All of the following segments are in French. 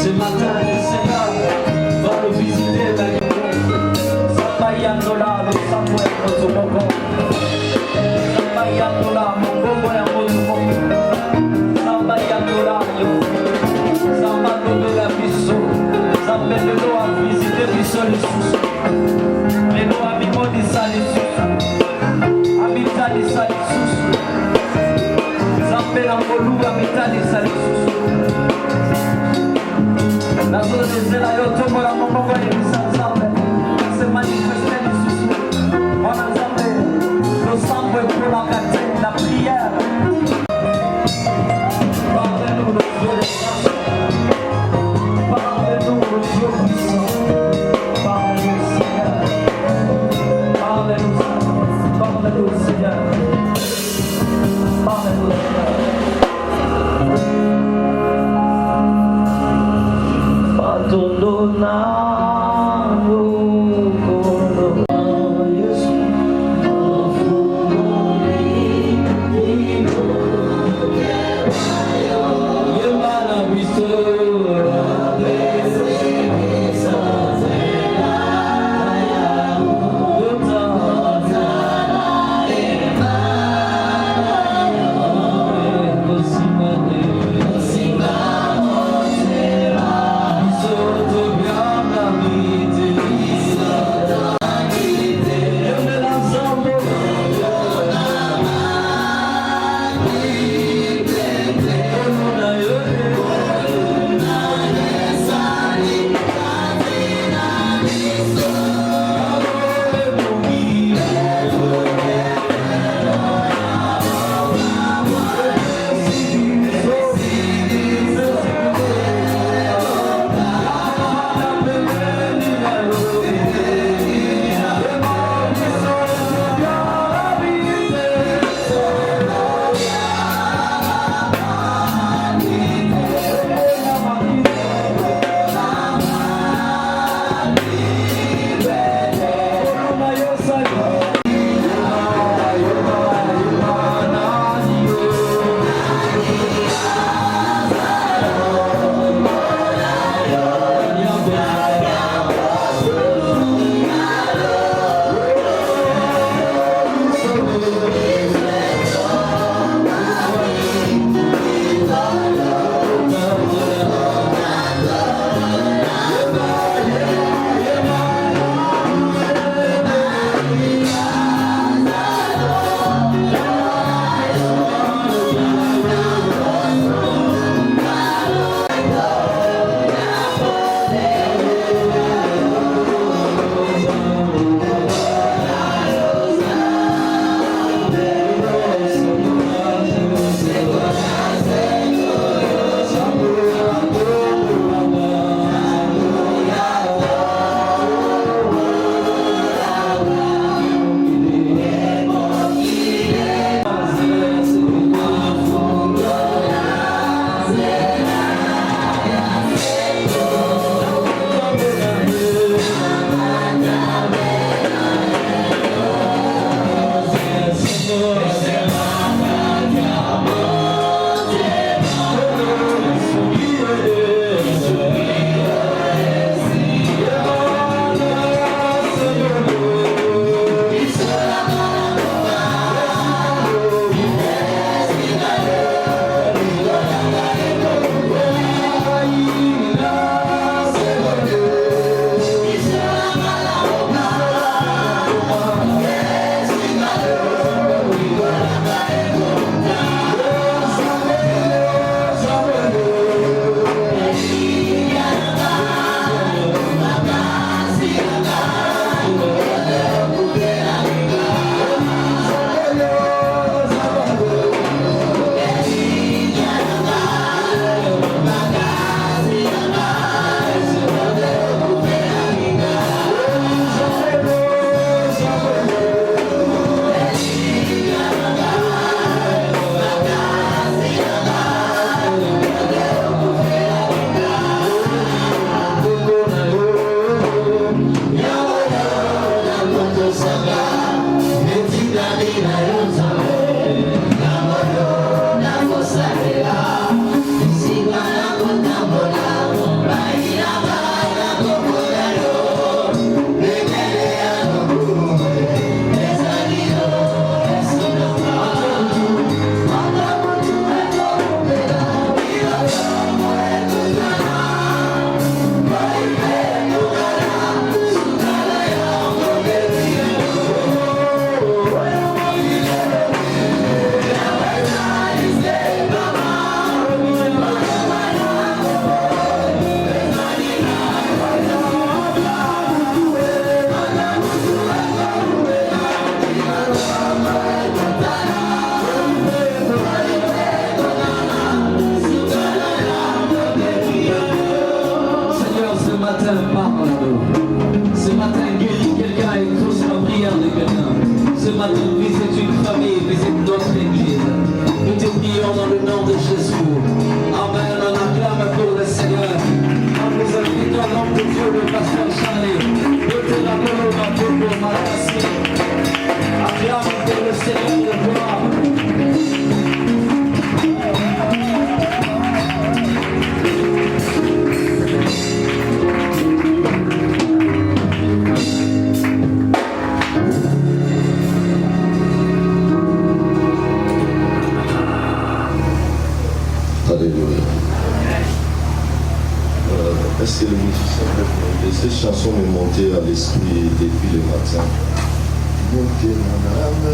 Ce matin, le Seigneur va nous visiter avec nous. Sabayandola, le Samuel, notre Mogo. Sabayandola, mon Mogo et mon Mogo. Sabayandola, Sabayandola, la Bisso. Sabayandola, a visité Bisso, le sous. Mais nous avons dit ça, les sous. Habitat les salles sous. Zambela, Molou, habitat les salles sous. La zone des zéla yoto mola mongo ni bisanzambe se manifester les sous. On a zambé le sang pour la carte la prière. Parlez-nous le Dieu des grâces. Parlez-nous le Dieu puissant. Parlez-nous Seigneur. Parlez-nous. Parlez-nous Seigneur. Parlez-nous Seigneur. Now bénissons dans le nom de Jésus. Amen. On acclame pour le Seigneur. On nous invite au nom de Dieu, le pasteur Charlie. Ôtez la colonne pour Malassi. Acclame pour le Seigneur de gloire. Est-ce que le musicien peut monter? Cette chanson m'est montée à l'esprit depuis le matin. Montez mon âme,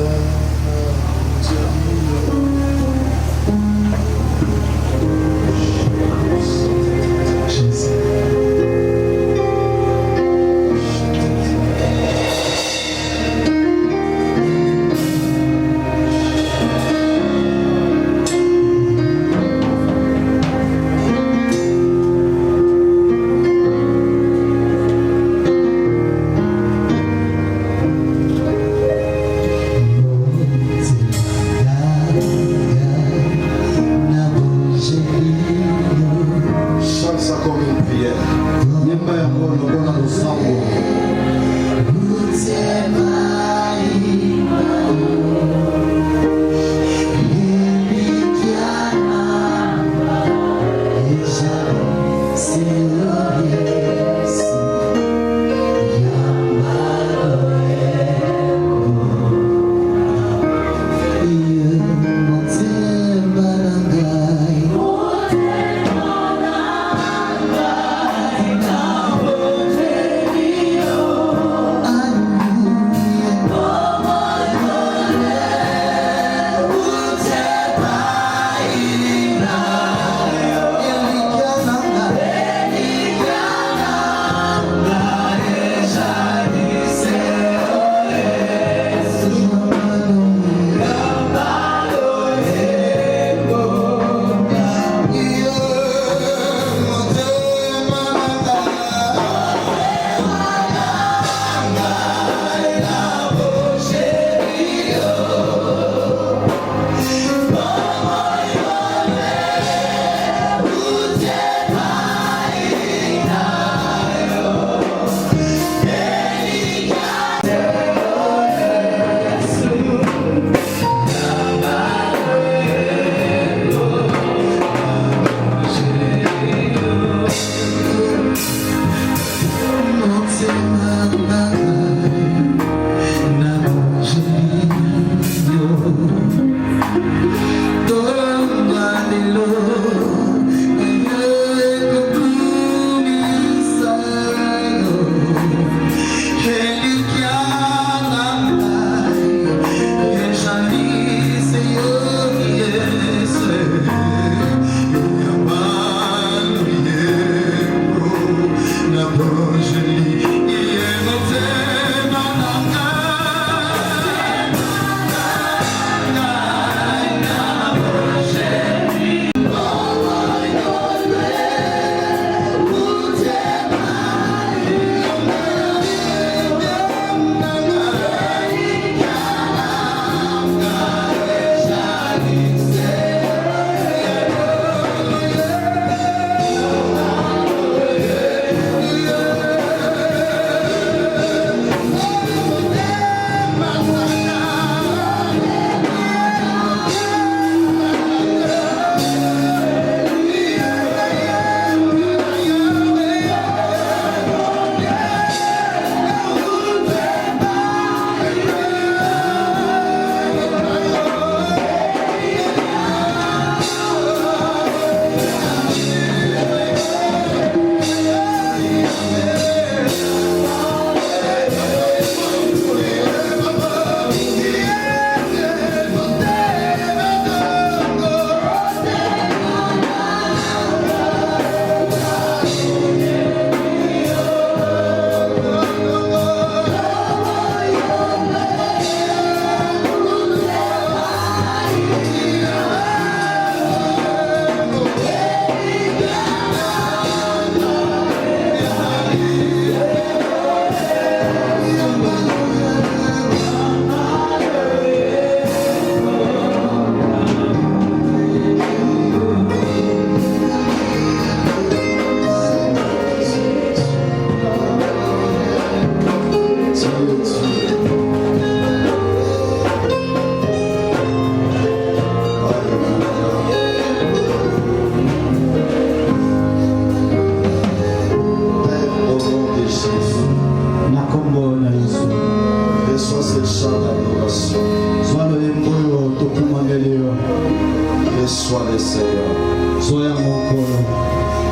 Seigneur.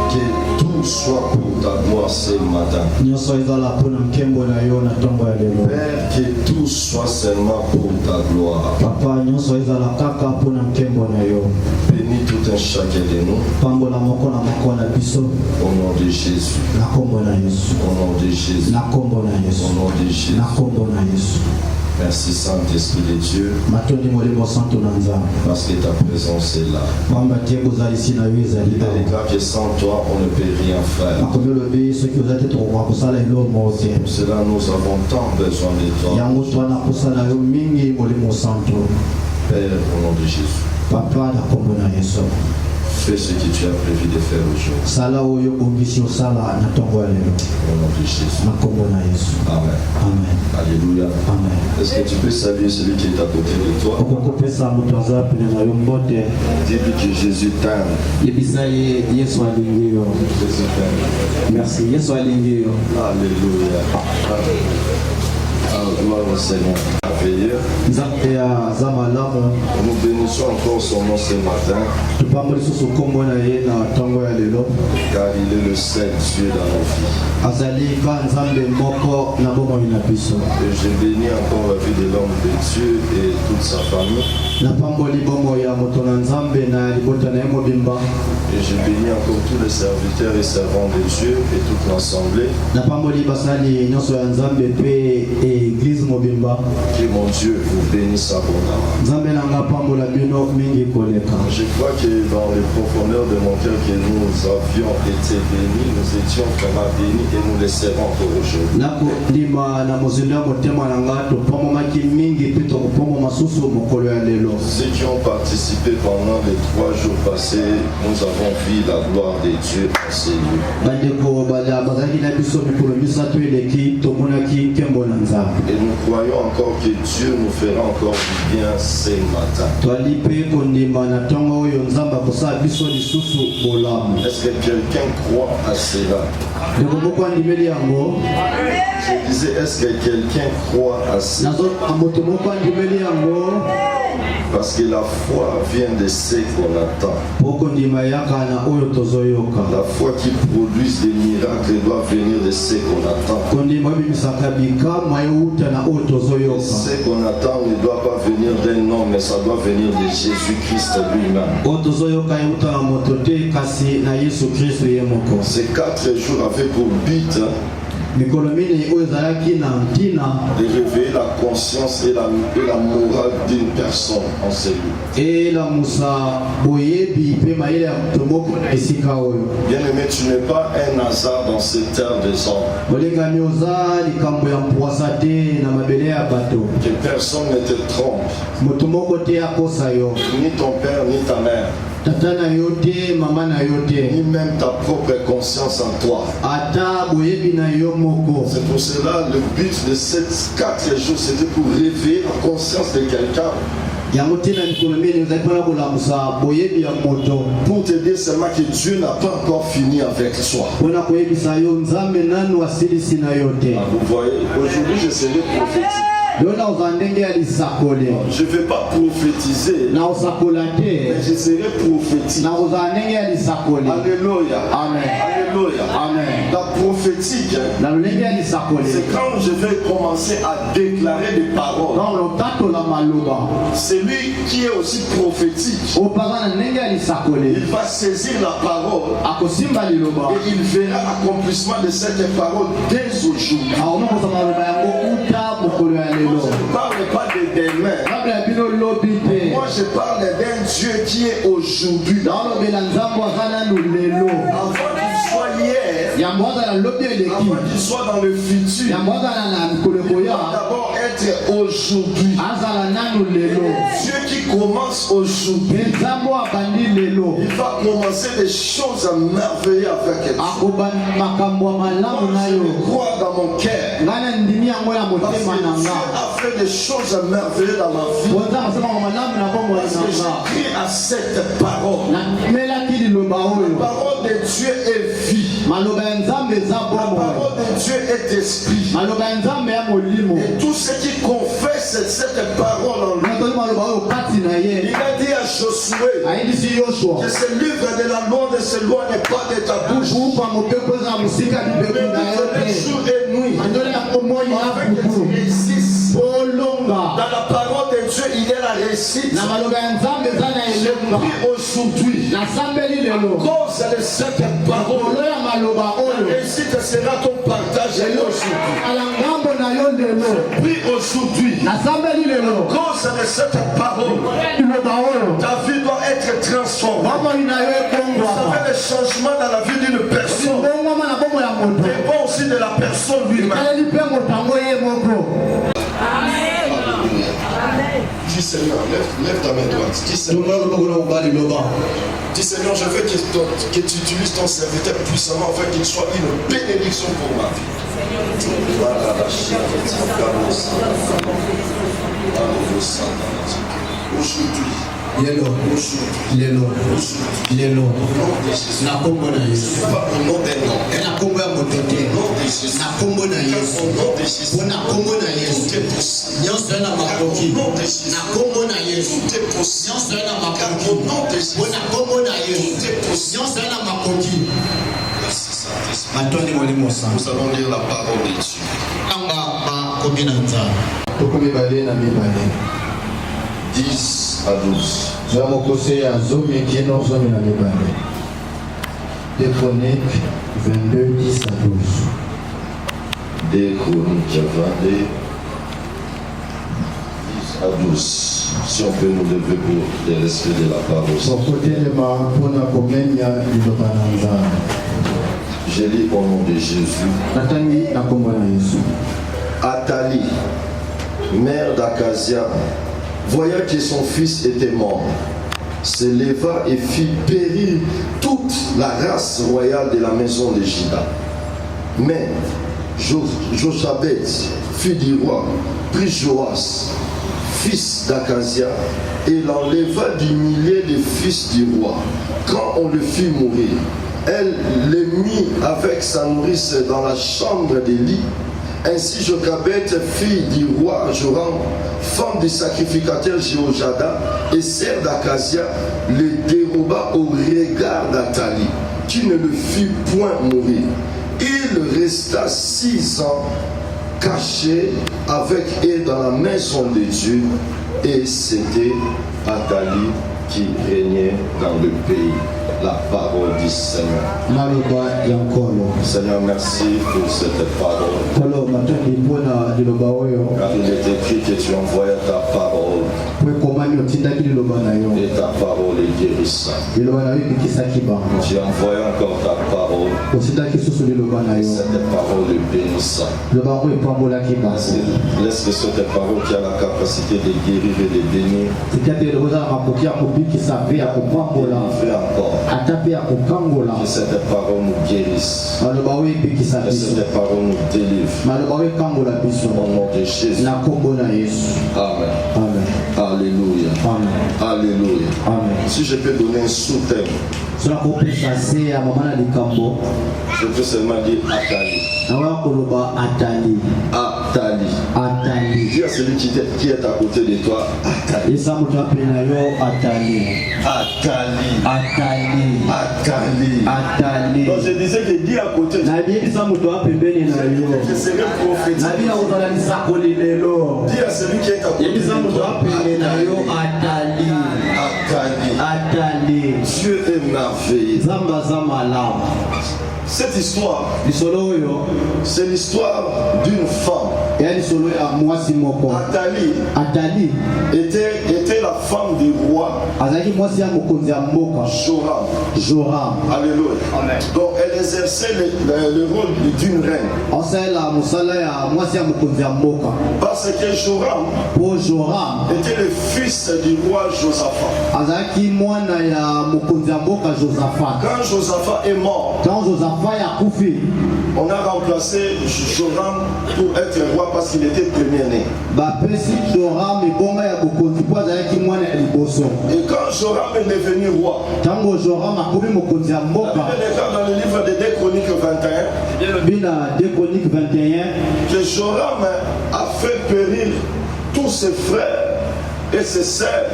Que tout soit pour ta gloire ce matin. Père, que tout soit seulement pour ta gloire. Bénis tout un chacun de nous. Au nom de Jésus. Au nom de Jésus. Au nom de Jésus. Merci Saint-Esprit de Dieu. Parce que ta présence est là. Il est clair que sans toi, on ne peut rien faire. Pour cela, nous avons tant besoin de toi. Père, au nom de Jésus. Fais ce que tu as prévu de faire aujourd'hui. Au nom de Jésus. Amen. Amen. Alléluia. Amen. Est-ce que tu peux saluer celui qui est à côté de toi? Dis-lui que Jésus t'aime. Jésus t'aime. Merci. Alléluia. Gloire au Seigneur. Nous bénissons encore son nom ce matin. Car il est le seul Dieu dans nos vies. Et je bénis encore la vie de l'homme de Dieu et toute sa famille. Et je bénis encore tous les serviteurs et servants de Dieu et toute l'assemblée. Que mon Dieu vous bénisse abondamment. Je crois que dans les profondeurs de mon cœur que nous avions été bénis, nous étions vraiment bénis et nous les servons encore aujourd'hui. Ceux qui ont participé pendant les 3 jours passés, nous avons vu la gloire de Dieu en ces lieux. Et nous croyons encore que Dieu nous fera encore du bien ce matin. Est-ce que quelqu'un croit à cela? Je disais, est-ce que quelqu'un croit à cela? Parce que la foi vient de ce qu'on attend. La foi qui produit des miracles doit venir de ce qu'on attend. Ce qu'on attend ne doit pas venir d'un homme, mais ça doit venir de Jésus-Christ lui-même. Ces 4 jours avaient pour but de réveiller la conscience et la morale d'une personne en celui. Bien aimé, tu n'es pas un hasard dans cette terre des hommes. Que personne ne te trompe. Ni ton père, ni ta mère. Ni même ta propre conscience en toi. C'est pour cela le but de ces 4 jours, c'était pour réveiller la conscience de quelqu'un. Pour te dire seulement que Dieu n'a pas encore fini avec toi. Vous voyez, aujourd'hui je serai prophétique. Je ne vais pas prophétiser, mais je serai prophétique. Alléluia. Amen. Alléluia. Amen. La prophétique, c'est quand je vais commencer à déclarer des paroles. Celui qui est aussi prophétique, il va saisir la parole et il verra l'accomplissement de cette parole dès aujourd'hui. Moi, je ne parle pas de demain. Moi, je parle d'un Dieu qui est aujourd'hui. Avant qu'il soit hier, avant qu'il soit dans le futur, il va d'abord être aujourd'hui. Dieu qui commence aujourd'hui, il va commencer des choses à merveiller avec elle. Moi, je crois dans mon cœur. Parce que Dieu a fait des choses à merveiller dans ma vie. Parce que j'ai cru à cette parole. La parole de Dieu est vie. La parole de Dieu est esprit. Et tous ceux qui confessent cette parole en lui, il a dit à Josué, Que ce livre de la loi ne s'éloigne pas de ta bouche. Mais jour et nuit. Afin que tu réussisses. Dans la parole de Dieu, il y a la réussite. Je prie aujourd'hui. À cause de cette parole, la réussite sera ton partage aujourd'hui. Je prie aujourd'hui. À cause de cette parole, ta vie doit être transformée. Vous savez, le changement dans la vie d'une personne dépend aussi de la personne lui-même. Dis Seigneur, lève ta main droite. Dis Seigneur, je veux que tu utilises ton serviteur puissamment afin qu'il soit une bénédiction pour ma vie. Aujourd'hui, lelo na kombo na Yesu na kombo ya motote na kombo na Yesu na kombo na Yesu nyonso na makoki na kombo na Yesu nyonso na makoki na kombo na Yesu nyonso na makoki. Nous allons lire la parole de Dieu. Anga komi na nzala tokomi bale na mibale 10 à 12. Jamokose ya zomi kino zomi na mibale. Deux Chroniques 22 10 à 12. Deux Chroniques 22 10 à 12. Si on peut nous lever pour le respect de la parole. Je lis au nom de Jésus. Athalie, mère d'Akazia, voyant que son fils était mort, se leva et fit périr toute la race royale de la maison de Juda. Mais Josabeth, fille du roi, prit Joas, fils d'Akazia, et l'enleva du milieu des fils du roi. Quand on le fit mourir, elle le mit avec sa nourrice dans la chambre d'Élie. Ainsi Jochebed, fille du roi Joram, femme du sacrificateur Jéhojada et sœur d'Akazia, le déroba au regard d'Athalie, qui ne le fit point mourir. Il resta 6 ans caché avec elle dans la maison de Dieu, et c'était Athalie qui régnait dans le pays. La parole du Seigneur. Seigneur, merci pour cette parole. Car il est écrit que tu envoyais ta parole. Et ta parole est guérissante. Tu envoies encore ta parole. Et cette parole est bénissante. Laisse que cette parole qui a la capacité de guérir et de bénir. Encore. Que cette parole nous guérisse. Que cette parole nous délivre. Au nom de Jésus. Amen. Amen. Alléluia. Amen. Alléluia. Amen. Si je peux donner un sous-thème, je peux seulement dire Athalie. Athalie. Dis à celui qui est à côté de toi, Athalie. Donc je disais que dis à côté de toi, je serai prophétique. Dis à celui qui est à côté de toi, Athalie. Dieu est merveilleux. Cette histoire, c'est l'histoire d'une femme. Athalie était la femme du roi Joram. Alléluia. Donc elle exerçait le rôle d'une reine. Parce que Joram était le fils du roi Josaphat. Quand Josaphat est mort, on a remplacé Joram pour être roi parce qu'il était premier-né. Et quand Joram est devenu roi, dans le livre de 2 Chroniques 21, que Joram a fait périr tous ses frères et ses sœurs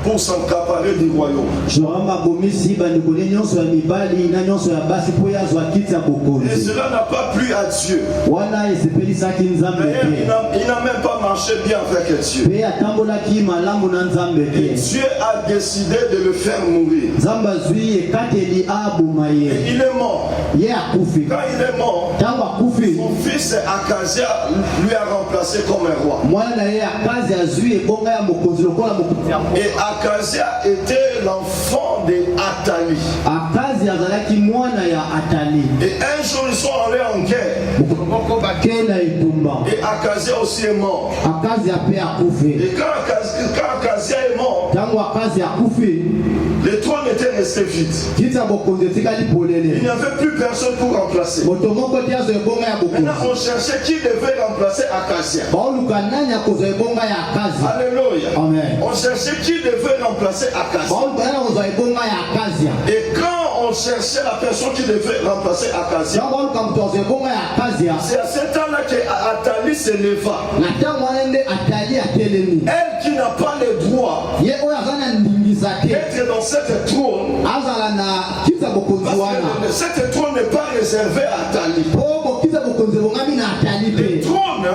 pour s'accaparer du royaume. Et cela n'a pas plu à Dieu. D'ailleurs, il n'a même pas marché bien avec Dieu. Et Dieu a décidé de le faire mourir. Et il est mort. Quand il est mort, son fils Akazia lui a remplacé comme un roi. Et Akazia était l'enfant de Athalie. Et un jour ils sont allés en guerre. Et Akazia aussi est mort. Et quand Akazia est mort, le trône était resté vide. Il n'y avait plus personne pour remplacer. Maintenant on cherchait qui devait remplacer Akazia. Alléluia. On cherchait qui devait remplacer Akazia. Et quand on cherchait la personne qui devait remplacer Akazia, c'est à ce temps-là que Athalie se leva. Elle qui n'a pas le droit d'être dans cette trône, parce que cette trône n'est pas réservé à Athalie. Le trône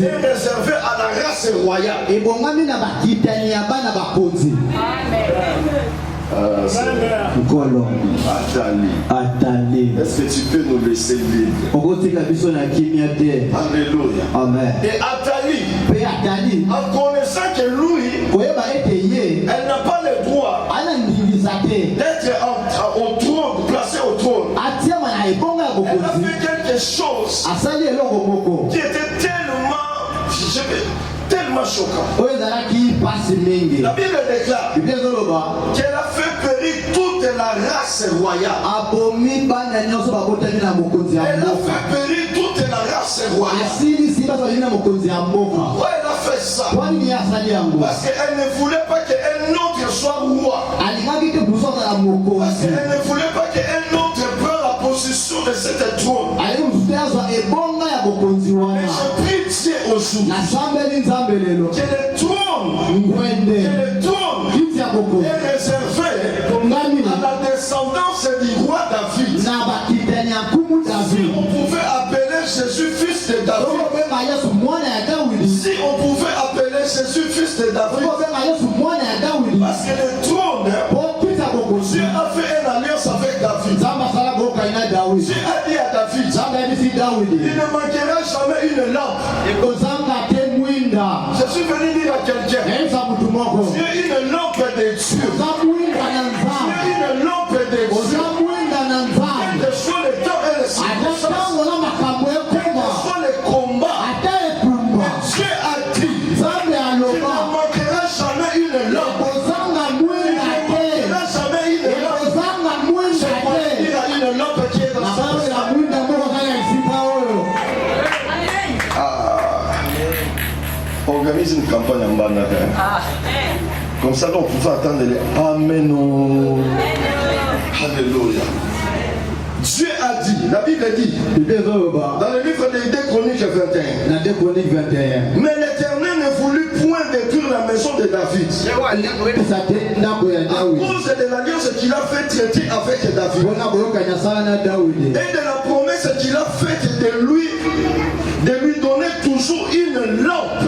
est réservé à la race royale. Athalie. Est-ce que tu peux nous laisser libre? Alléluia. Amen. Et Athalie, en connaissant que lui, elle n'a pas le droit d'être au trône, placée au trône. Elle a fait quelque chose qui était tellement choquant. La Bible déclare qu'elle a fait périr toute la race royale. Elle a fait périr toute la race royale. Pourquoi elle a fait ça? Parce qu'elle ne voulait pas qu'un autre soit roi. Parce qu'elle ne voulait pas qu'un autre prenne la position de cette trône. Et je prie Dieu aujourd'hui que le trône est réservé à la descendance du roi David. Si on pouvait appeler Jésus fils de David, si on pouvait appeler Jésus fils de David, parce que le trône, Dieu a fait une alliance avec David. Dieu a dit à David, il ne manquera jamais une lampe. Je suis venu dire à quelqu'un, Dieu est une lampe de Dieu. Dieu est une lampe de Dieu. Quel que soit le temps et les circonstances, quel que soit le combat, Dieu a dit, il ne manquera jamais une lampe. Il ne manquera jamais une lampe. Je peux dire à une lampe qui est dans sa main. Organise une campagne en Banaka. Comme ça, on pouvait attendre les Amen. Alléluia. Dieu a dit, la Bible dit, dans le livre des 2 Chroniques 21, mais l'Éternel ne voulut point détruire la maison de David à cause de l'alliance qu'il a fait traiter avec David et de la promesse qu'il a faite de lui donner toujours une lampe.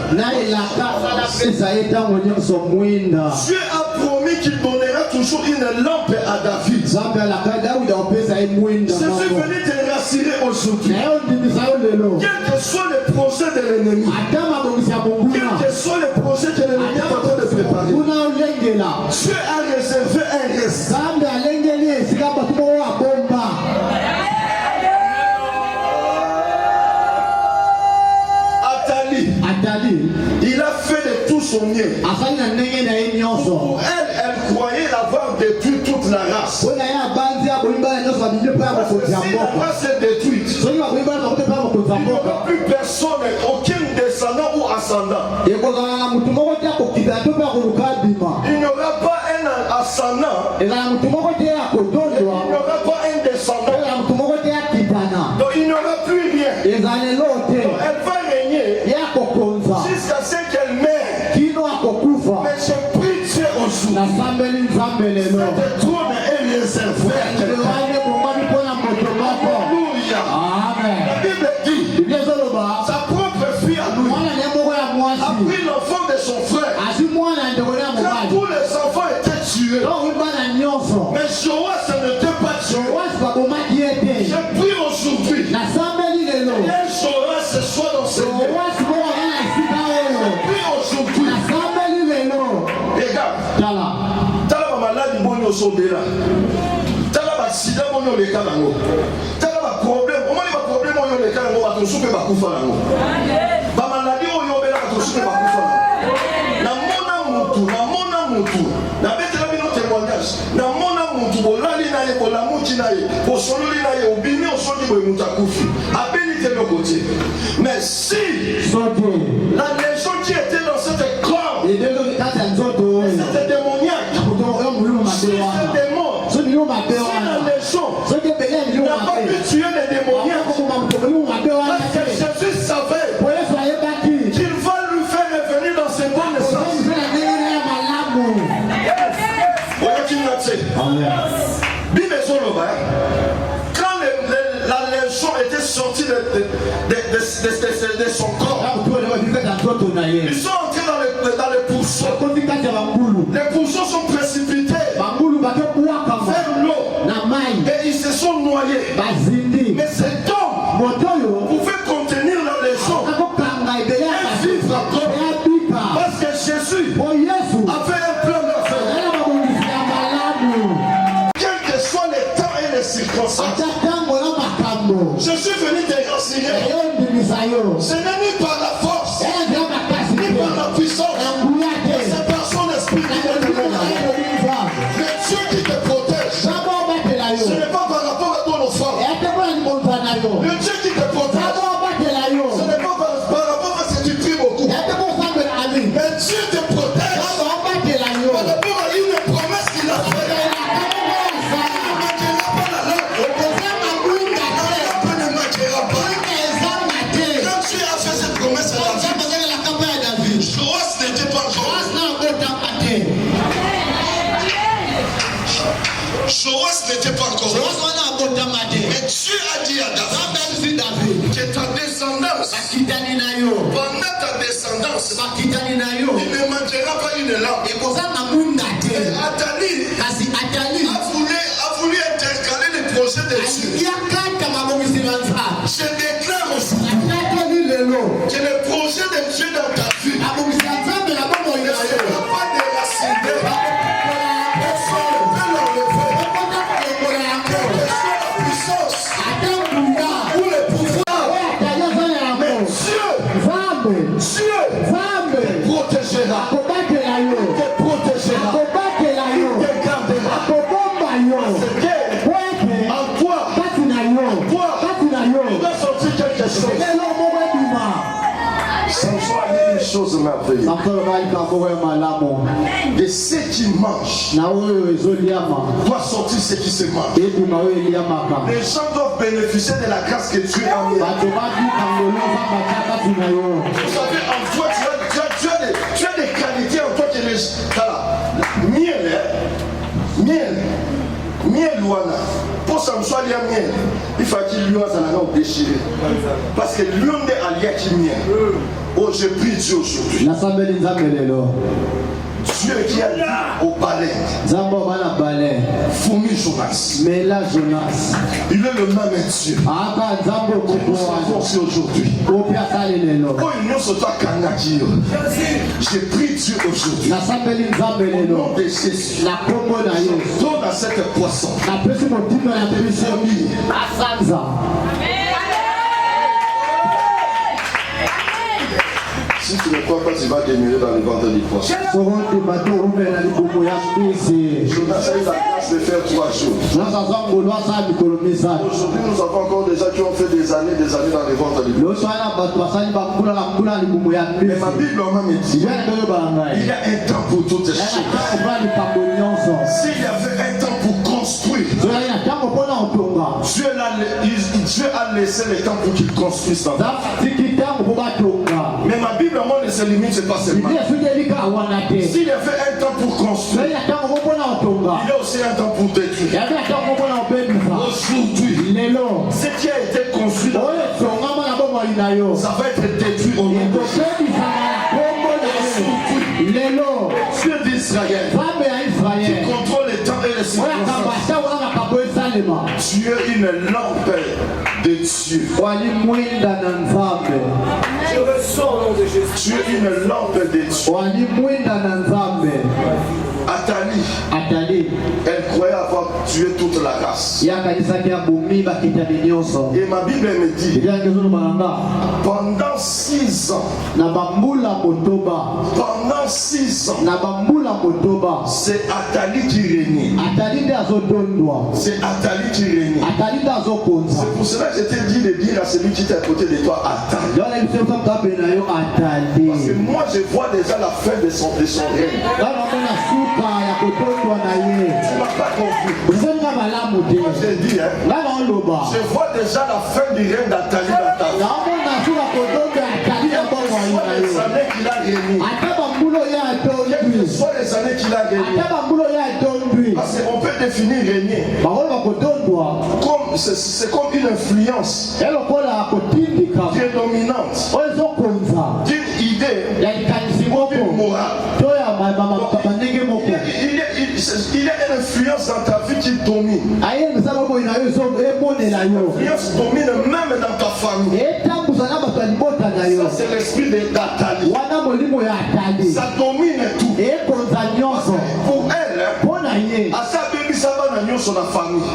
Dieu a promis qu'il donnera toujours une lampe à David. Je suis venu te rassurer aujourd'hui. Quel que soit le projet de l'ennemi, quel que soit le projet que l'ennemi est en train de préparer, Dieu a réservé un reste. Il a fait de tout son mieux. Pour elle, elle croyait l'avoir détruit toute la race. Si la race est détruite, il n'y aura plus personne, aucun descendant ou ascendant. Il n'y aura pas un ascendant. Il n'y aura pas un descendant. Donc il n'y aura plus rien. Donc, elle va régner jusqu'à ce qu'elle meure. Cette trône est réservée à quelqu'un. Alléluia. La Bible dit, sa propre fille à lui a pris l'enfant de son frère. Quand tous les enfants étaient tués, mais Joas n'était pas tué. J'ai pris aujourd'hui, et Joas ce soit dans ce lieu. J'ai pris aujourd'hui. Regarde, tala ba maladi bonyo sobela. Tala ba sida bonyo le kalango. Tala ba problème, o mali ba problème bonyo le kalango ba to supe ba kufa lango. Ba maladi oyo bela ba to supe ba kufa lango. Na mona mutu. Na betela bino témoignage. Na mona mutu bolali na ye bolamuti na ye. Bosololi na ye obimi osoni boye mutu akufi. Abeni te le côté. Mais si la légion qui était dans cette corps, c'était démoniaque, c'est un démon. Si la légion n'a pas pu tuer les démoniaques, parce que Jésus savait qu'il va lui faire revenir dans ses bonnes naissances. Quand la légion était sortie de son corps, ils sont entrés dans les pourceaux. Les pourceaux sont précipités vers l'eau et ils se sont noyés. Mais cet homme pouvait contenir la légion et vivre encore. Parce que Jésus avait un plan d'affaires. Quels que soient les temps et les circonstances, je suis venu te renseigner. Ce n'est ni par la force, ni par la puissance, mais c'est par son esprit qui te protège. Le Dieu qui te protège, ce n'est pas par rapport à ton offrande. Le Dieu qui te protège, ce n'est pas par rapport à ce que tu pries beaucoup. Mais Dieu te protège par rapport à une promesse qu'il a faite. Joas n'était pas encore là. Mais Dieu a dit à David que ta descendance, pendant ta descendance, il ne manquera pas une lampe. Et Athalie a voulu intercaler les projets de Dieu. Je déclare aussi que le projet de Dieu dans ta vie ne sera pas déraciné. Chose merveilleuse. De ce qui mange doit sortir ce qui se mange. Les gens doivent bénéficier de la grâce que Dieu a mis. Vous savez, en toi, tu as des qualités en toi que les miel wana. Pour ça me soit lié miel. Il faut qu'il lui a déchiré. Parce que l'un des alliés qui miel. Oh, je prie Dieu aujourd'hui. Dieu qui a dit au balai, Fourmi Jonas. Il est le même Dieu. Nous savons aussi aujourd'hui. Oh, il nous a dit je prie Dieu aujourd'hui. Au nom de Jésus. Donne à cette poisson. Si tu ne crois pas, tu vas demeurer dans le ventre du poisson. Jonas a eu la grâce de faire 3 jours. Aujourd'hui, nous avons encore des gens qui ont fait des années dans le ventre du poisson. Mais ma Bible me dit il y a un temps pour toutes ces choses. S'il y avait un temps pour construire, Dieu a laissé le temps pour qu'il construise. Mais ma Bible, moi, ne se limite, c'est pas seulement. S'il y avait un temps pour construire, il y a aussi un temps pour détruire. Aujourd'hui, ce qui a été construit, ça va être détruit au nom de Jésus. Dieu d'Israël, qui contrôle les temps et les circonstances. Tu es une lampe de Dieu. Je ressens au nom de Jésus. Tu es une lampe de Dieu. Athalie, elle croyait avoir tué toute la race. Et ma Bible me dit, pendant 6 ans, c'est Athalie qui régnait. C'est Athalie qui régnait. C'est pour cela que je t'ai dit de dire à celui qui est à côté de toi, Athalie. Parce que moi je vois déjà la fin de son règne. Tu m'as pas compris. Moi j'ai dit, je vois déjà la fin du règne d'Athalie dans ta vie. Les années qu'il a gagné. Quelles que soient les années qu'il a gagné. Parce qu'on peut définir régner comme c'est comme une influence qui est dominante d'une idée, d'une morale. Il y a une influence dans ta vie qui domine. L'influence domine même dans ta famille. Ça c'est l'esprit d'Athalie. Ça domine tout. Pour elle, à sa bébé, ça va dans la famille.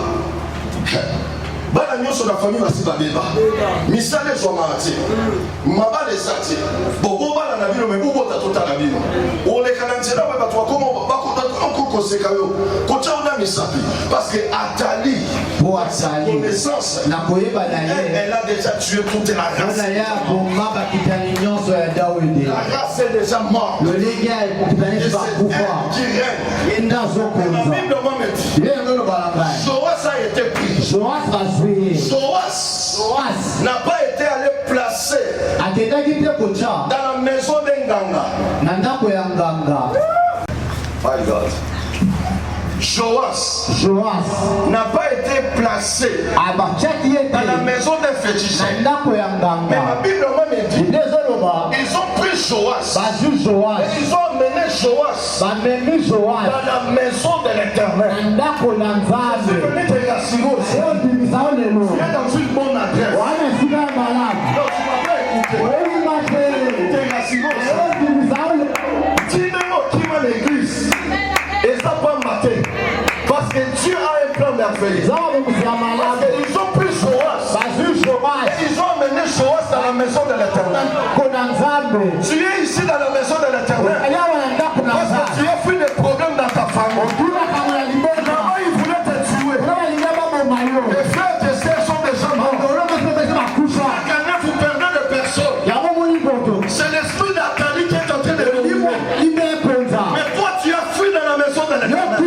Bana nyonso na famille basi babeba misale zo maati mabale sati bobo bana na bino me bobo tatota na bino ole kananzela ba batwa komo bakota ko sekayo ko chauna misapi parce que Athalie pour Athalie connaissance na koyeba na ye elle a déjà tué toute la race na ya bomba bakitani nyonso ya Daudi la race est déjà morte le légat est kokitani ba kufa enda zo ko la Bible me dit Joas a été pris. Joas n'a pas été allé placer dans la maison d'un ganga. My God. Joas n'a pas été placé dans la maison d'un féticheur. Mais ma Bible me dit, ils ont pris Joas et ils ont emmené Joas dans la maison de l'Éternel. Viens dans une bonne adresse. Non, tu m'as pas écouté. Dis-moi qui m'a l'église. Et ça va mater. Parce que Dieu a un plan merveilleux. Ils ont pris Joas. Et ils ont emmené Joas dans la maison de l'Éternel. Tu es ici dans la maison de l'Éternel. Parce que tu as fait des problèmes dans ta famille. Là-bas, ils voulaient te tuer. Tes frères, tes sœurs sont des gens morts. Chaque année, vous perdez des personnes. C'est l'esprit d'Athalie qui est en train de vous libérer. Mais toi, tu as fui dans la maison de l'Éternel. Tu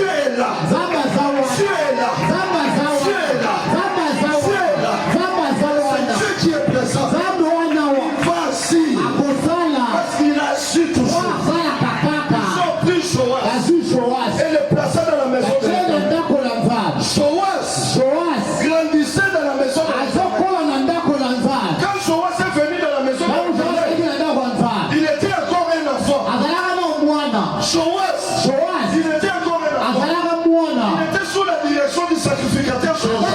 es là. Tu es là. Tu es là. C'est Dieu qui est présent. Voici. Parce qu'il a su tout ça. Ils ont pris Joas et le placé dans la maison de l'Éternel. Joas grandissait dans la maison de l'Éternel. Quand Joas est venu dans la maison de l'Éternel, il était encore un enfant. Joas, il était encore un enfant. Il était sous la direction du sacrificateur Joas.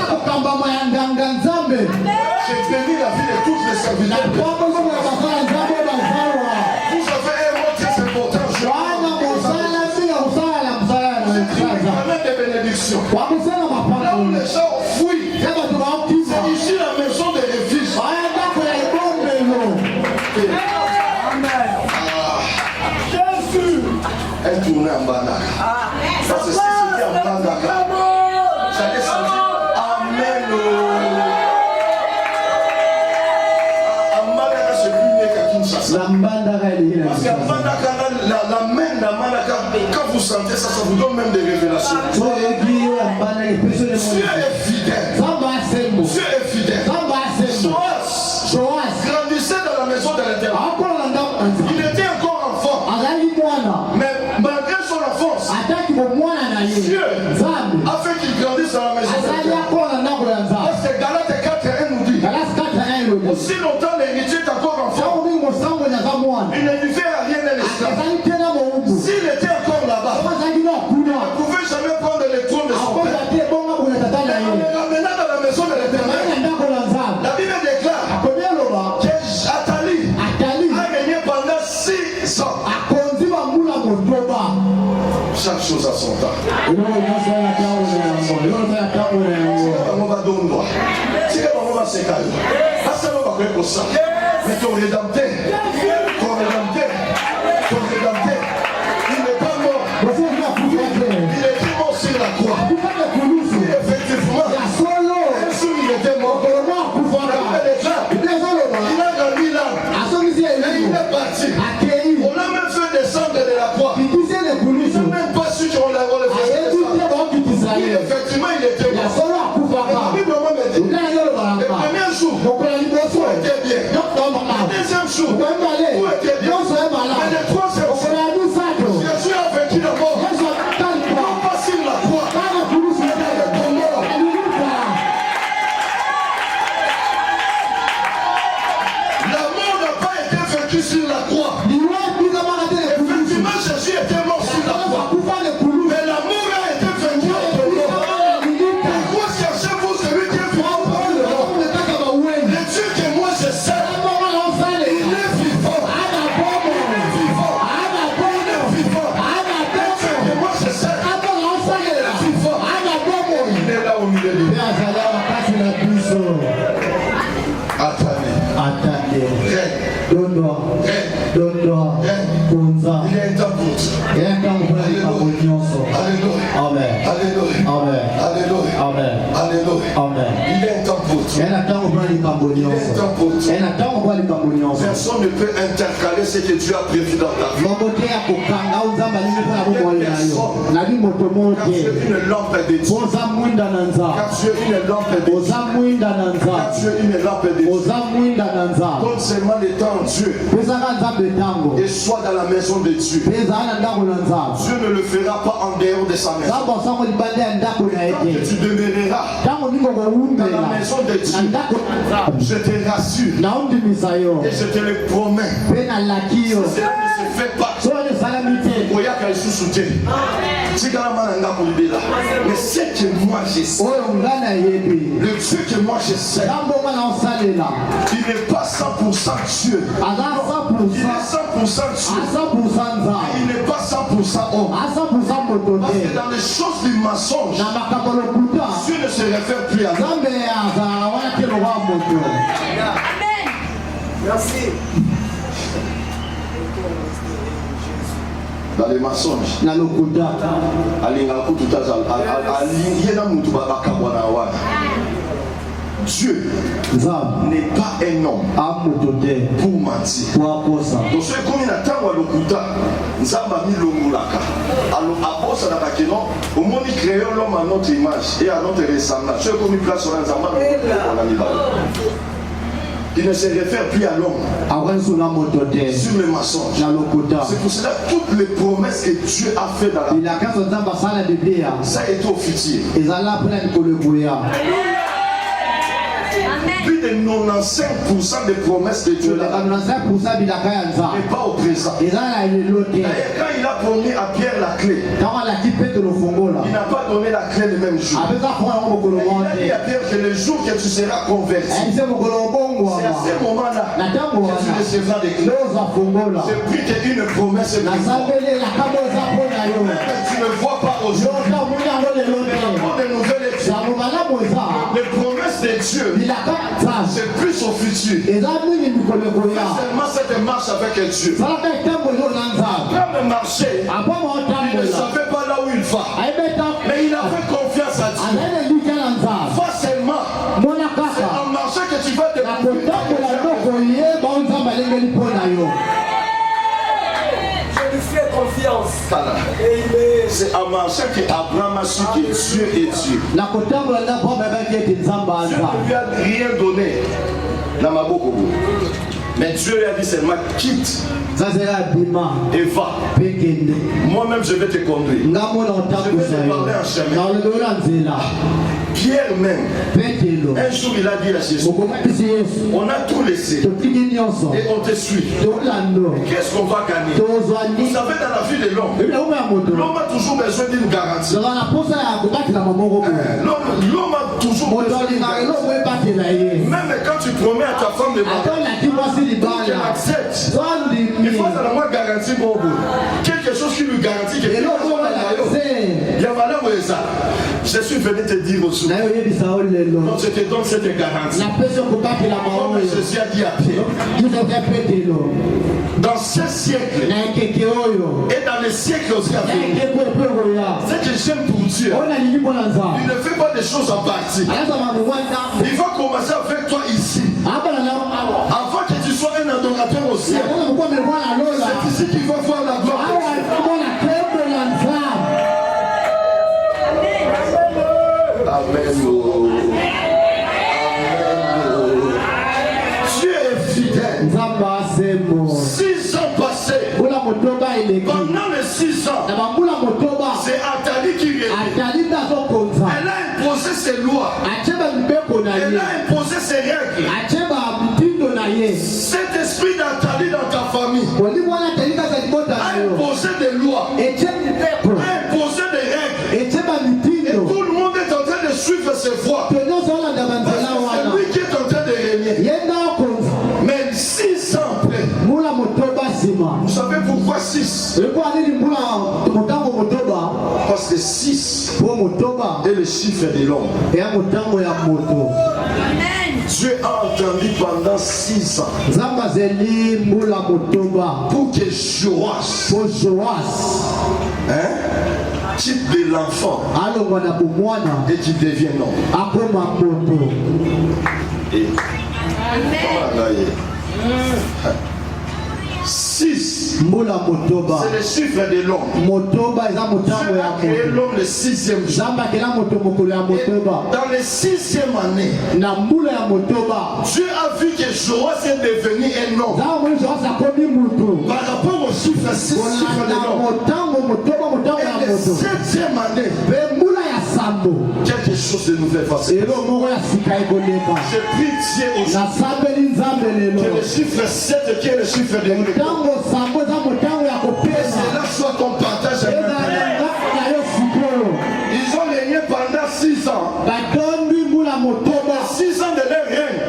J'ai béni la vie de tous les serviteurs. Vous avez un mot très important. Des bénédictions. Là où les gens fuient, c'est ici la maison de refuge. Jésus. Elle tournait en banane. Parce que si c'était en banane, j'allais sentir Amen. En banane, c'est plus mieux qu'à Kinshasa. Parce qu'en banane, la main de Manaka, quand vous sentez ça, ça vous donne même des révélations. Dieu est fidèle. Dieu est fidèle. Joas grandissait aussi longtemps l'héritier est encore enfant, il ne lui fait rien à l'esclave. S'il était encore là-bas, il ne pouvait jamais prendre le trône de son père. Mais on le ramena dans la maison de l'Éternel. La Bible déclare que Atali a régné pendant 6 ans. Chaque chose à son temps. Mais ton rédempteur, il n'est pas mort. Il est mort sur la croix. Effectivement, un jour il était mort. Il a dormi là. Et il est parti. On l'a même fait descendre de la croix. Il n'a même pas su qu'on l'a fait descendre. Effectivement, il était mort. La Bible me dit, le premier jour, tout était bien. Le deuxième jour, tout était bien. Mais le troisième jour, Jésus a vaincu la mort. Non pas sur la croix, mais ton mort. La mort n'a pas été vaincue sur la croix. Effectivement, Jésus était mort sur la croix. Mais l'amour a été vaincu en ton mort. Pourquoi cherchez-vous celui qui est vivant? Le Dieu que moi je sais, il est vivant. Il est vivant. Le Dieu que moi je sais, il est vivant. Il est là au milieu de nous. Attendez. Il est un but. Alléluia. Il est un but. Personne ne peut intercaler ce que Dieu a prévu dans ta vie. Car tu es une lampe de Dieu. Car tu es une lampe de Dieu. Car tu es une lampe de Dieu. Donne seulement le temps en Dieu. Et sois dans la maison de Dieu. Dieu ne le fera pas en dehors de sa maison. Quand tu demeureras dans la maison de Dieu, je te rassure et je te le promets, cela ne se fait pas. Mais ce que moi je sais, le Dieu que moi je sais, il n'est pas 100% Dieu. Il est 100% Dieu. Il n'est pas 100% homme. Parce que dans les choses du mensonge, Dieu ne se réfère plus à nous. Merci. Dans les mensonges, Dieu n'est pas un homme pour mentir. Donc ce comme il attend à l'okuta, Nzamba mi longulaka. Alors abosa na bakeno, au moins il crée l'homme à notre image et à notre ressemblance. Ce comme il place sur Nzamba, il ne se réfère plus à l'homme, sur le mensonge. C'est pour cela que toutes les promesses que Dieu a fait dans la vie, ça est au futur. Plus de 95% des promesses de Dieu n'est pas au présent. D'ailleurs, quand il a promis à Pierre la clé, il n'a pas donné la clé le même jour. Il a dit à Pierre que le jour que tu seras converti, c'est à ce moment-là que tu recevras des clés. C'est plus qu'une promesse de Dieu. Même tu ne vois pas aujourd'hui. De nouvelles études. Les promesses de Dieu, c'est plus au futur. Seulement cette marche avec Dieu. Après le marché, il ne savait pas là où il va. Mais il a fait confiance à Dieu. Vois seulement, c'est en marché que tu vas te trouver. Je lui fais confiance. C'est en marché que Abraham a su que Dieu est Dieu. Dieu ne lui a rien donné dans ma bouche. Mais Dieu lui a dit seulement quitte Et va. Moi-même, je vais te conduire. Je vais te parler en chemin. Pierre même, un jour il a dit à Jésus, on a tout laissé et on te suit. Qu'est-ce qu'on va gagner? Vous savez, dans la vie de l'homme a toujours besoin d'une garantie. L'homme a toujours besoin d'une garantie. Même quand tu promets à ta femme de mariage, pour qu'elle accepte, il faut seulement garantir bon bout. Quelque chose qui lui garantit que il y a valeur pour ça. Je suis venu te dire aussi. Donc je te donne cette garantie. Comme Jésus a dit à Pierre. Dans ce siècle et dans les siècles aussi à venir, ce que j'aime pour Dieu, il ne fait pas des choses en partie. Il va commencer avec toi ici. Avant que tu sois un adorateur au ciel, c'est ici qu'il va voir la gloire. Amen. Dieu est fidèle. 6 ans passés. Pendant les 6 ans, c'est Athalie qui vient. Elle a imposé ses lois. Elle a imposé ses règles. Cet esprit d'Athalie dans ta famille a imposé des lois, a imposé des règles. Et tout le monde est en train de suivre ses voies. C'est lui qui est en train de régner. Mais 6 ans après, vous savez pourquoi 6? Parce que 6 est le chiffre de l'homme. Dieu a entendu pendant 6 ans pour que Joas, quitte de l'enfant et qu'il devienne homme. Et 6, c'est le chiffre de l'homme. Dieu a créé l'homme le 6e jour. Et dans les 6e année, Dieu a vu que Joas est devenu un homme. Par rapport au chiffre 6, chiffre de l'homme. Et le 7e année, quelque chose de nouveau va se passer. Je prie Dieu aujourd'hui que le chiffre 7 qui est le chiffre de l'homme, cela soit ton partage avec ils ont régné pendant 6 ans. 6 ans de leur règne.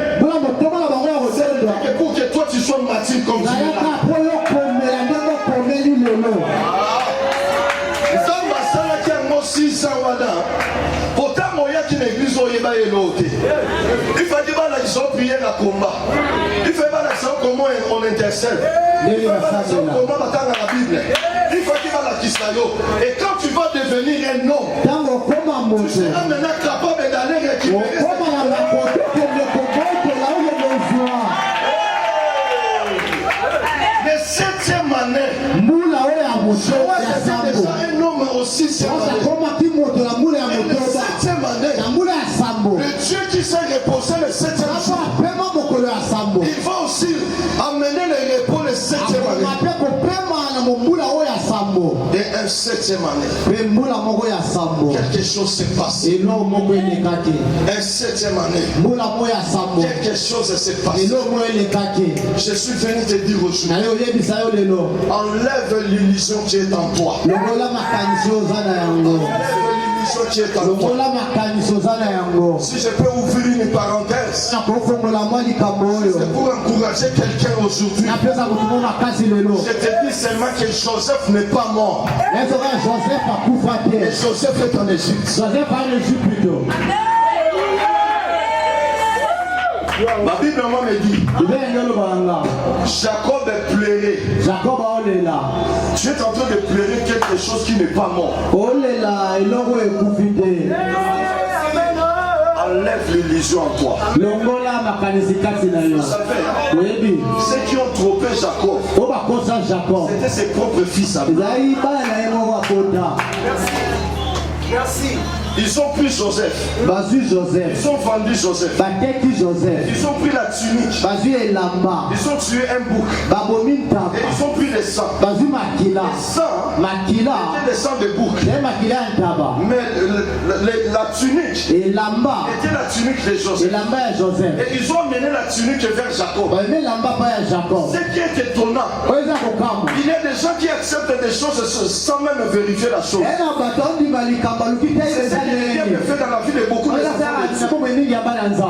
C'est pour que toi tu sois mature comme tu es là. Pourtant, moya qui l'église au Yéba et l'autre. Il faut dire qu'ils ont prié à combat. Il faut dire comment on intercède. Il faut dire comment on attend la Bible. Il faut dire et quand tu vas devenir un homme, tu seras maintenant capable d'aller récupérer. Les 7e année, un homme au 6e année. Le Dieu qui s'est reposé le 7e jour, il va aussi amener le repos le 7e année. Et un 7e année, quelque chose s'est passé. Un 7e année, quelque chose s'est passé. Je suis venu te dire aujourd'hui, enlève l'illusion qui est en toi. Qui est en toi. Si je peux ouvrir une parenthèse, c'est pour encourager quelqu'un aujourd'hui. Je te dis seulement que Joseph n'est pas mort. Et Joseph est en Égypte. Ma Bible me dit, Jacob est pleuré. Tu es en train de pleurer quelque chose qui n'est pas mort. Enlève l'illusion en toi. Vous savez, ceux qui ont trompé Jacob, c'était ses propres fils à lui. Merci. Ils ont pris Joseph. Bazui Joseph. Ils ont vendu Joseph. Bateki Joseph. Ils ont pris la tunique. Bazui Elamba. Ils ont tué un bouc. Babomi Tapa. Et ils ont pris le sang. Bazui Makila. Le sang Makila. était le sang de bouc. C'est Makila Taba. Mais la tunique Elamba. était la tunique de Joseph. Elamba ya Joseph. Et ils ont amené la tunique vers Jacob. Bazui Elamba pa ya Jacob. Ce qui est étonnant, Oza kokamo. il y a des gens qui acceptent des choses sans même vérifier la chose. Ena batondi balikambaluki te C'est ce qui vient de faire dans la vie de beaucoup de Oza enfants de Dieu. sa mingi ya bana nza.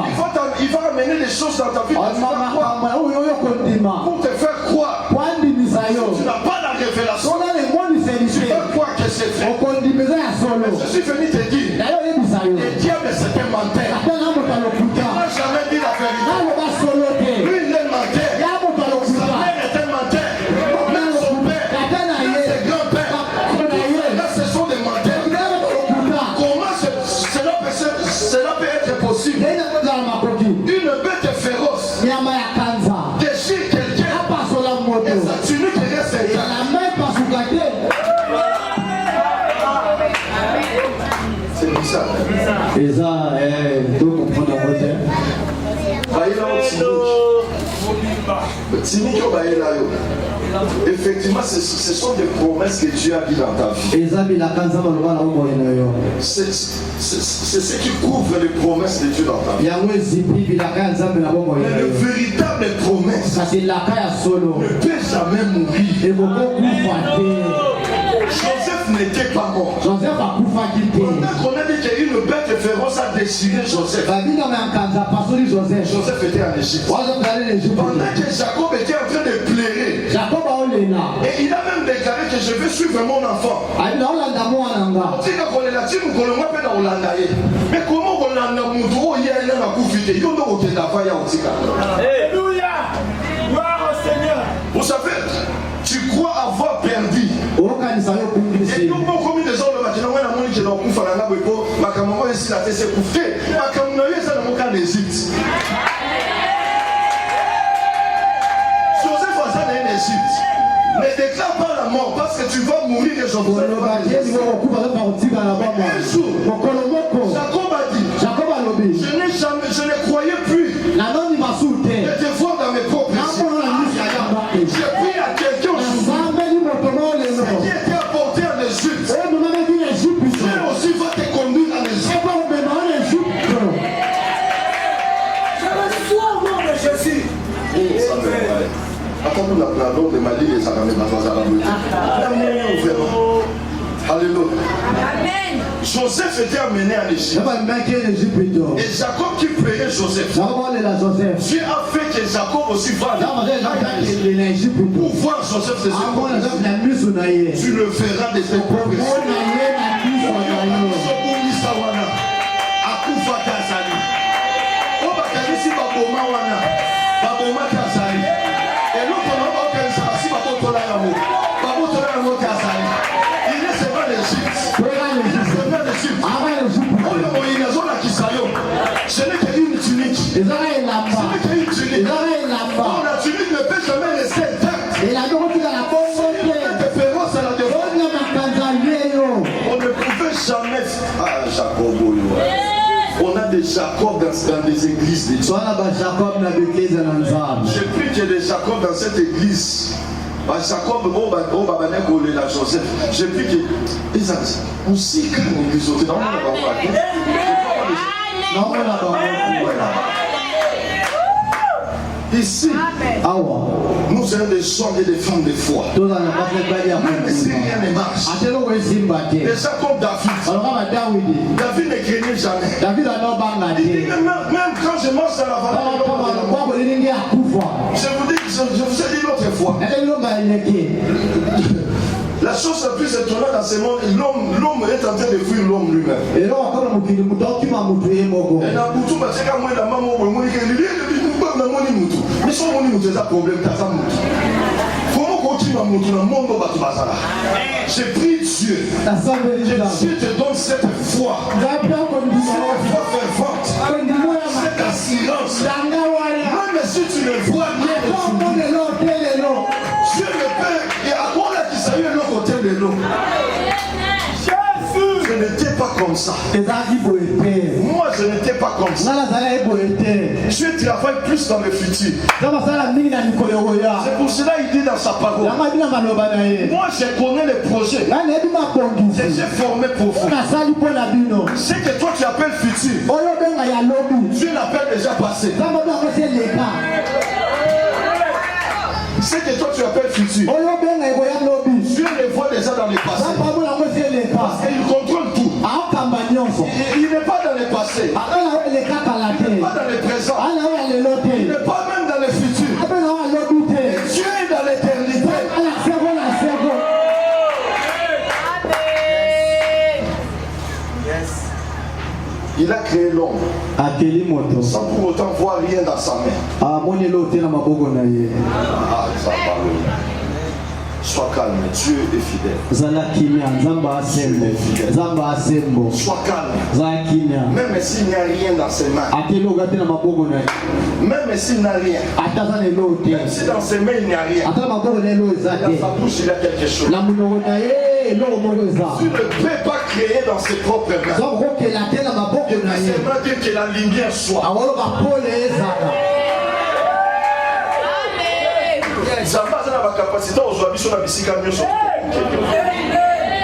Il va amener des choses dans ta vie pour te faire croire. Oyo kondima. Pour te faire croire. Kwandimisa yo. Tu n'as pas la révélation. Sona le moni Tu seliswe. vas croire que c'est vrai. Okondimisa ya solo. Je suis venu te dire, Na yo yebisa yo. le diable c'est un menteur. Atana moto Il alokuta. n'a jamais dit la vérité. Na ba solo te. Lui il est menteur. Ya moto Sa alokuta. mère est un menteur. Même son père, Atana même ye. ses grands-pères. Là ce sont des menteurs. Na moto alokuta. Comment cela peut être possible? Ena moto makoki. Une bête féroce Nyama ya kanza. déchire quelqu'un Apa sola moto. et sa tunique reste intacte. La main pasuka te. C'est bizarre. Eza to comprendre moto. Baïla au tunique au baïla yo. Effectivement, ce sont des promesses que Dieu a dit dans ta vie. Eza bila kanza maloba na omo eno yo. C'est ce qui couvre les promesses de Dieu dans ta vie. Yango ezipi bila kanza na omo Mais eno les yo. véritables promesses Kasi laka ya solo. ne peuvent jamais mourir. Eboko kufa te. Joseph n'était pas mort. Joseph akufaki te. On a dit qu'une bête féroce a déchiré Joseph. Babina na kanza pasoli Joseph. Joseph était en Égypte. Wazo kale na Egypte. Pendant que Jacob était en train de pleurer, Jacob aolena. et il a même déclaré que je vais suivre mon enfant. Alina olanda mwana nga. Tika kolela ti mukolo mwa pe na olanda ye. Mais comment kolanda mutu oyo ye na nakufi te? Yo ndo kokenda fa ya otika. Alléluia. Gloire au Seigneur. Vous savez, tu crois avoir perdu. Okanisa yo Et kungisi. nous, comme des gens, le matin, on a moni que l'on coupe à la nappe pour ma caméra ici la tête s'est couffée. Ma caméra est dans mon cas d'Égypte. Joseph va en Égypte. Ne déclare pas la mort parce que tu vas mourir et Joseph va un jour, Jacob a dit, je ne croyais plus de te voir dans mes propres yeux. J'ai pris à quelqu'un qui était apporté en Égypte. Dieu aussi va te conduire en Égypte. Je reçois au nom de Jésus. Attends-nous la langue de Mali et ça va me battre à Alléluia. Amen. Joseph était amené en Égypte. Et Jacob qui priait Joseph. Dieu a fait que Jacob aussi va pour voir Joseph de ses tu le verras de ses propres yeux. Akufa Kazali. Oba Kalisi Baboma Wana. Baboma Kazali. Et l'autre on a aucun si Babotola Yamo. Babotola Yamo Kazali. Il est seulement l'Égypte. Ce n'est qu'une tunique. Ce n'est qu'une tunique. Oh, la tunique ne peut jamais rester intacte. On ne pouvait jamais. Ah, Jacob. On a des Jacob dans des églises de Dieu. J'ai pris qu'il y ait des Jacob dans cette église. Jacob, la Joseph. J'ai pris que. Aussi, quand on dit sauter dans le ici, nous sommes des hommes et des femmes de foi. Même si rien ne marche. Déjà comme David. David ne craignait jamais. Il dit, même quand je marche dans la vallée, je vous ai dit l'autre fois. La chose la plus étonnante dans ce monde, l'homme est en train de fuir l'homme lui-même. Et là, j'ai pris Dieu. Dieu te donne cette foi. Cette foi fervente. Cette assurance. Même si tu ne vois rien, Dieu le Père et à quoi là qui s'est eu l'autre côté de l'eau. Je n'étais pas comme ça. Moi, je n'étais pas comme ça. Je travaille plus dans le futur. C'est pour cela qu'il dit dans sa parole. Moi, je connais les projets. Je suis formé pour vous. Ce que toi tu appelles futur, Dieu l'appelle déjà passé. Ce que toi tu appelles futur, Dieu le voit déjà dans le passé. Parce qu'il contrôle tout. Il n'est pas dans le passé. Il n'est pas dans le présent. Il n'est pas même dans le futur. Dieu est dans l'éternité. Il a créé l'homme sans pour autant voir rien dans sa main. Ah, ça parle. Sois calme, Dieu est fidèle. Sois calme. Même s'il n'y a rien dans ses mains. Même s'il n'a rien. Même si dans ses mains il n'y a rien. Dans sa bouche il y a quelque chose. Tu ne peux pas créer dans ses propres mains. C'est seulement dire que la lumière soit.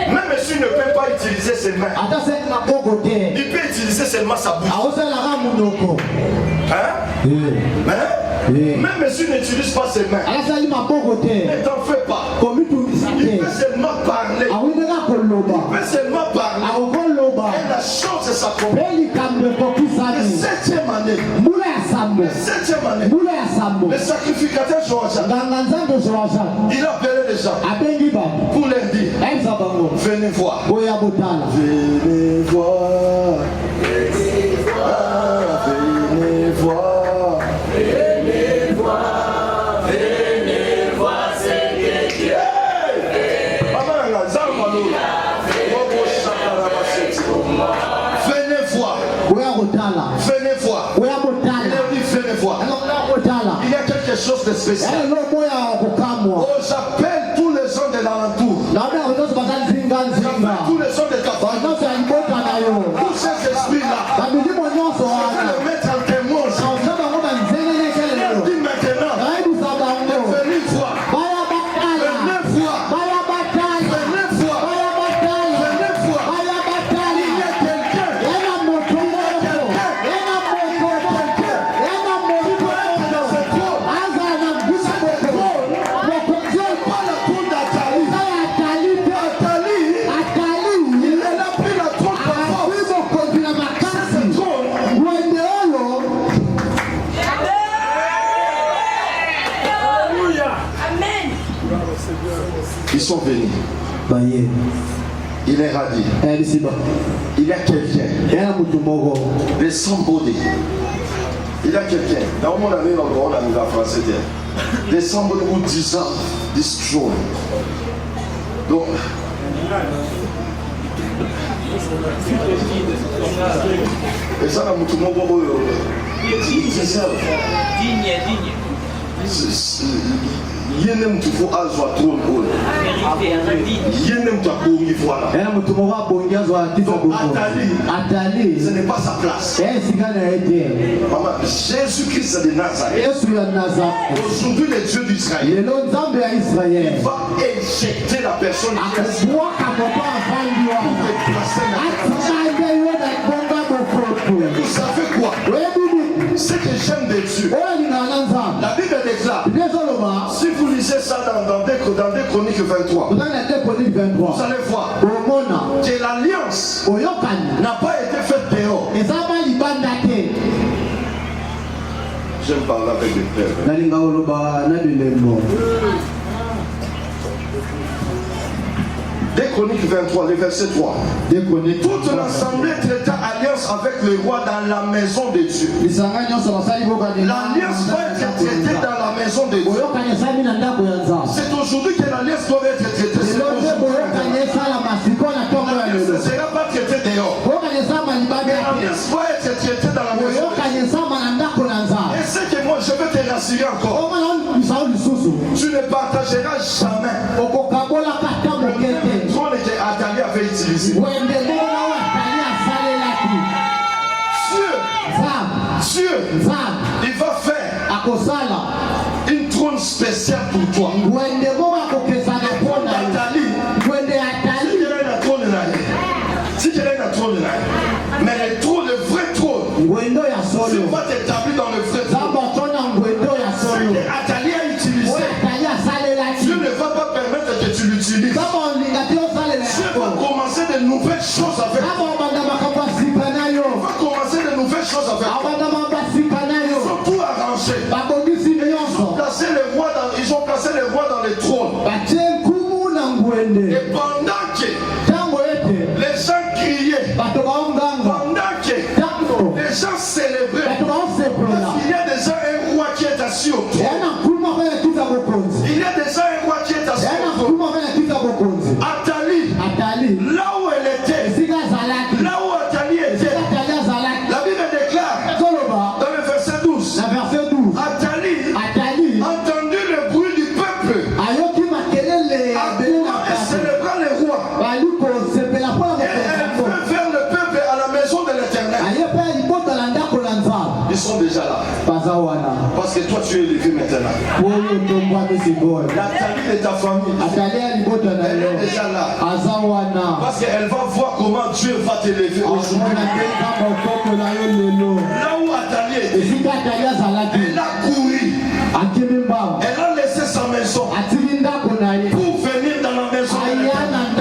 Même s'il ne peut pas utiliser ses mains, il peut utiliser seulement sa bouche. Hein? Même s'il n'utilise pas ses mains, ne t'en fais pas. Il peut seulement parler. Il peut seulement parler. Et la chose s'accomplit. La septième année, le sacrificateur Joachim, il a appelé les gens pour leur dire, venez voir. Venez voir. Venez voir. Venez voir. Venez voir ce que Dieu fait. Venez voir. Venez voir. Il y a quelque chose de spécial. Oh, j'appelle tous les gens de l'alentour. Tous les gens de ta famille. Tous ces esprits-là. Je vais les mettre en témoin. Je dis maintenant. Venez voir. Venez voir. Venez voir. Venez voir. Il y a quelqu'un. Ils sont venus. Il est radis. Il y a quelqu'un. Des somebody. Il y a quelqu'un. Dans mon année, on a mis la français. Des somebody who deserve destroy. Donc, et ça, on a tout le monde. Digne. Yenem tu faut azwa trop gros. Yenem tu as bongi voilà. Atali, ce n'est pas sa place. Maman, Jésus-Christ de Nazareth. Aujourd'hui le Dieu d'Israël. Il va éjecter la personne qui est vous savez quoi? Ce que j'aime de Dieu, la Bible déclare, si vous lisez ça dans 2 Chroniques 23, vous allez voir que l'alliance n'a pas été faite dehors. J'aime parler avec les pères. 2 Chroniques 23, le verset 3. Toute l'assemblée traita alliance avec le roi dans la maison de Dieu. L'alliance va être traitée dans la maison de Dieu. C'est aujourd'hui que l'alliance doit être traitée. L'alliance ne sera pas traitée dehors. L'alliance va être traitée dans la maison de Dieu. Et c'est que moi je veux te rassurer encore. Tu ne partageras jamais le trône que Athalie avait utilisé. une trône spéciale pour toi. Si tu es un trône, mais le trône, le vrai trône, tu vas t'établir dans le vrai trône. Ce que Athalie a utilisé, Dieu ne va pas permettre que tu l'utilises. Dieu va commencer de nouvelles choses avec toi. Il va commencer de nouvelles choses avec toi. Ils ont tout arrangé. Ils ont placé les rois dans les trônes. Et pendant que les gens criaient, pendant que les gens célébraient, parce qu'il y a déjà un roi qui est assis au trône. Il y a déjà un roi qui est assis au trône. Athalie, là où elle était, là où Athalie était, la Bible déclare dans le verset 12, Athalie entendu le bruit du peuple, et célébrant les rois. Elle veut faire le peuple à la maison de l'Éternel. Ils sont déjà là. Parce que toi tu es élevé maintenant. Nathalie de ta famille, elle est déjà là. Parce qu'elle va voir comment Dieu va t'élever aujourd'hui. Là où Athalie était, elle a couru. Elle a laissé sa maison pour venir dans la maison de l'Éternel.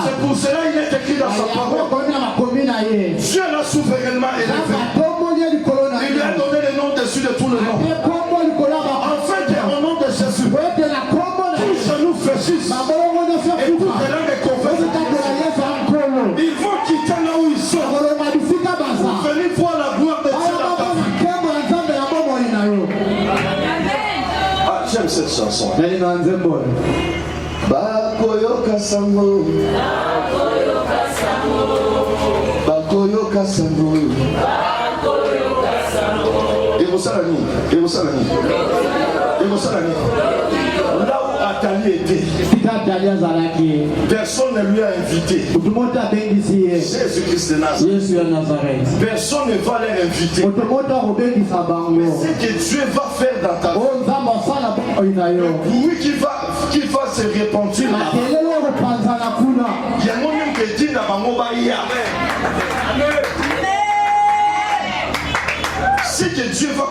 C'est pour cela qu'il est écrit dans sa parole. Dieu l'a souverainement élevé. Il lui a donné le nom dessus de tout le nom. Afin qu'au nom de Jésus, tout genou fléchisse et tout langue est confesse. Ils vont quitter là où ils sont pour venir voir la gloire de Dieu dans ta vie. Ah, j'aime cette chanson. Bakoyoka Sango, Bakoyoka Sango, là où Athalie était, personne ne lui a invité. Jésus-Christ de Nazareth. Personne ne va les inviter. Mais ce que Dieu va faire dans ta vie, le bruit qui va se répandre là-bas. Il y a un homme qui dit dans ma mobile. Ce que Dieu va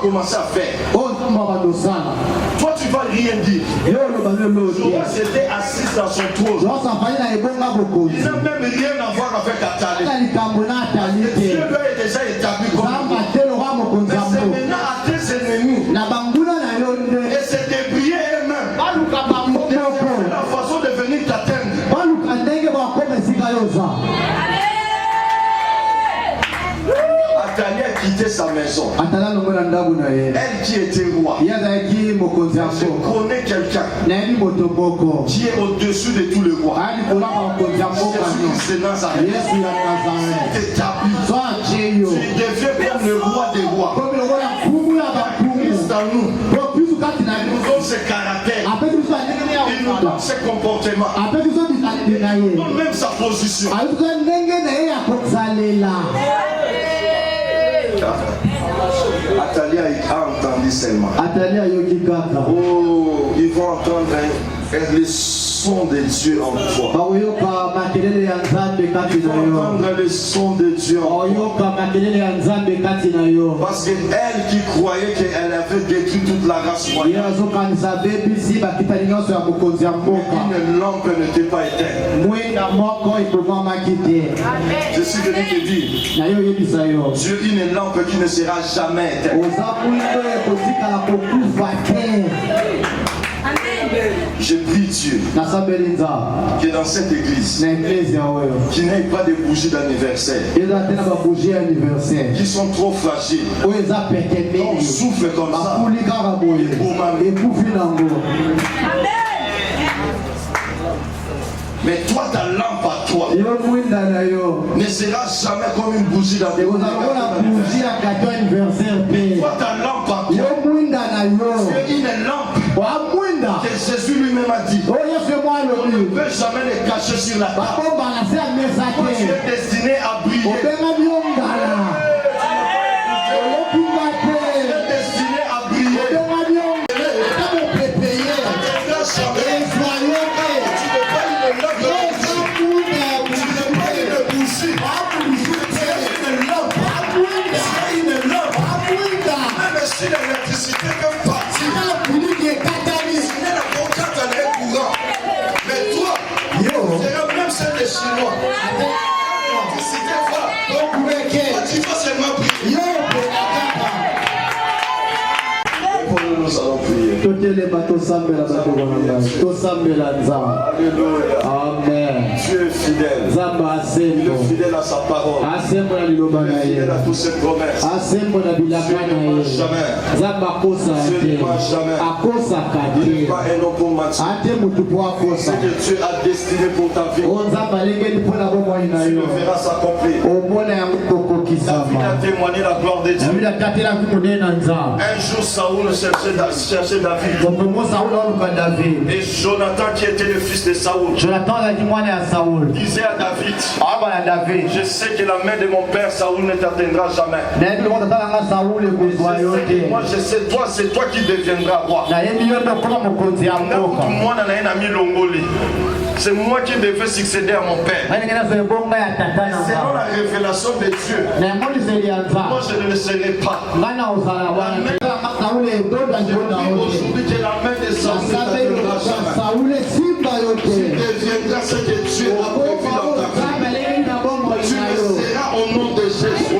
commencer à faire, toi tu vas rien dire. Joas était assis dans son trône. Il n'a même rien à voir avec Athalie. Dieu lui a déjà établi comme mais c'est maintenant à tes ennemis. Et c'est débrier eux-mêmes. La façon de venir t'atteindre. Athalie a quitté sa maison. Elle qui était roi. Je connais quelqu'un qui est au-dessus de tous les rois. Jésus-Christ de Nazareth. Tu deviens comme le roi des rois. Christ en nous. Il nous donne ce caractère. Il nous donne ce comportement. Il nous donne même sa position. Athalie a entendu seulement. Oh, ils vont entendre le son de Dieu en toi. Ils vont entendre le son de Dieu en toi. Parce qu'elle qui croyait qu'elle avait détruit toute la race royale, une lampe n'était pas éteinte. Je suis venu te dire, Dieu, une lampe qui ne sera jamais éteinte. Je prie Dieu que dans cette église, qu'il n'y ait pas de bougies d'anniversaire qui sont trop fragiles. On souffle comme ça. Mais toi, ta lampe à toi ne sera jamais comme une bougie d'anniversaire. Toi, ta lampe à toi, c'est une lampe que Jésus lui-même a dit. On ne peut jamais les cacher sur la table. Toi, tu es destiné à briller. Tu es destiné Si l'électricité peut partir, il y a la contact à l'air courant. Mais toi, c'est même celle des Chinois. L'électricité va. Donc, tu vas seulement prier. Nous allons prier. Amen. Dieu est fidèle. Il est fidèle à sa parole. Il est fidèle à toutes ses promesses. Dieu ne ment jamais. Dieu ne ment jamais. Il n'est pas un homme pour mentir. Ce que Dieu a destiné pour ta vie, tu le verras s'accomplir. David a témoigné la gloire de Dieu. Un jour, Saoul cherchait David. Et Jonathan, qui était le fils de Saoul, disait à David, je sais que la main de mon père Saoul ne t'atteindra jamais. Moi je sais, toi c'est toi qui deviendras roi. C'est moi qui devais succéder à mon père. Selon la révélation de Dieu, moi je ne le savais pas. Aujourd'hui que la main de Saoul ne t'atteindra jamais. Tu deviendras ce que Dieu a prévu dans ta vie. Tu le seras au nom de Jésus.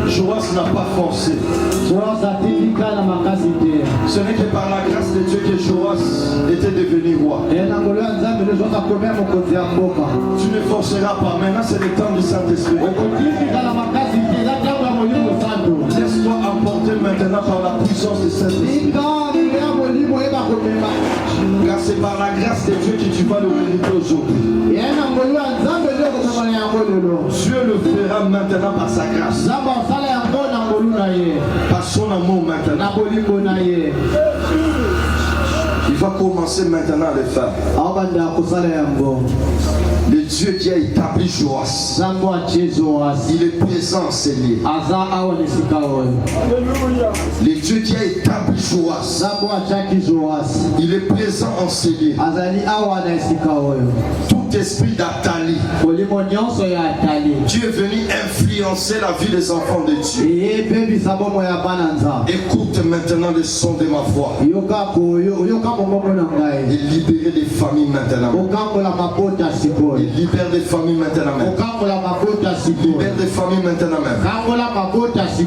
Joas n'a pas forcé. Ce n'est que par la grâce de Dieu que Joas était devenu roi. Tu ne forceras pas. Maintenant, c'est le temps du Saint-Esprit. Laisse-toi emporter maintenant par la puissance du Saint-Esprit. Car c'est par la grâce de Dieu que tu vas le mériter aujourd'hui. Dieu le fera maintenant par sa grâce. Par son amour maintenant. Il va commencer maintenant à le faire. Le Dieu qui a établi Joas, il est présent en ces lieux. Le Dieu qui a établi Joas, il est présent en ces lieux. Tout esprit d'Atali, Dieu est venu influencer la vie des enfants de Dieu. Écoute maintenant le son de ma voix et libérer des familles maintenant. Il libère des familles maintenant même. Libère des familles maintenant même.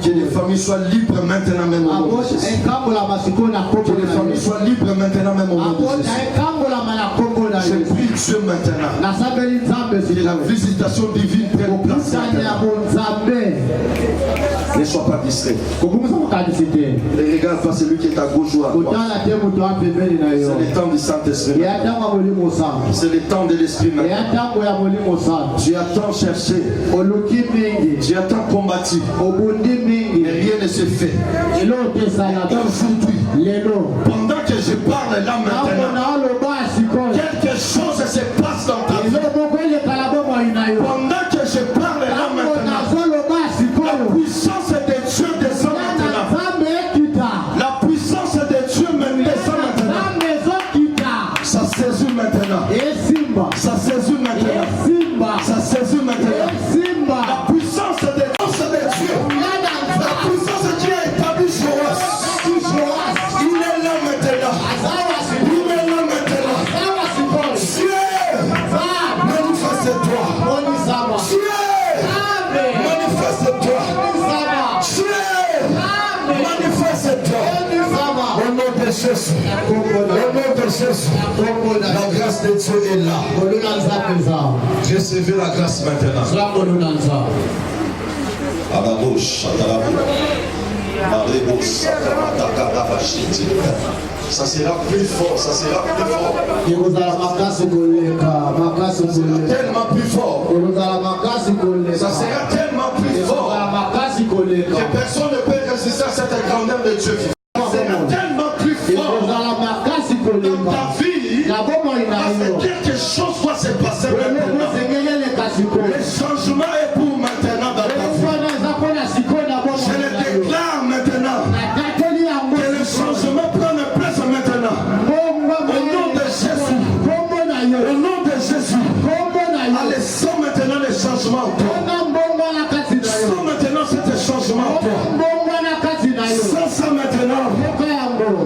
Que les familles soient libres maintenant même au nom de Jésus. Que les familles soient libres maintenant même au nom de Jésus. Je prie Dieu maintenant. Que la visitation divine prenne place maintenant. Ne sois pas distrait. Ne regarde pas celui qui est à gauche ou à droite. C'est le temps du Saint-Esprit. C'est le temps de l'Esprit maintenant. Tu attends chercher. Tu attends combattre. Mais rien ne se fait. Aujourd'hui, pendant que je parle là maintenant, quelque chose se passe dans ta vie. Pendant que je parle là maintenant, la puissance de Dieu descend maintenant. La puissance de Dieu descend maintenant. Ça saisit maintenant. Ça saisit maintenant. Ça saisit maintenant. La puissance de Dieu. La puissance qui a établi Joas. Il est là maintenant. Il est là maintenant. Dieu, manifeste-toi. Dieu, manifeste-toi. Dieu, manifeste-toi. Au nom de Jésus. Au nom de Jésus. La grâce de Dieu est là. Recevez la grâce maintenant. À la gauche, à la gauche. Ça sera plus fort, ça sera plus fort. Tellement plus fort. Ça sera tellement plus fort que personne ne peut résister à cette grandeur de Dieu. Ça sera tellement plus fort dans ta vie. Parce que quelque chose doit se passer maintenant. Le changement est pour maintenant dans ta vie. Je le déclare maintenant. Que le changement prenne place maintenant. Au nom de Jésus. Au nom de Jésus. Allez, sens maintenant le changement en toi. Sens maintenant ce changement en toi. Sens ça maintenant.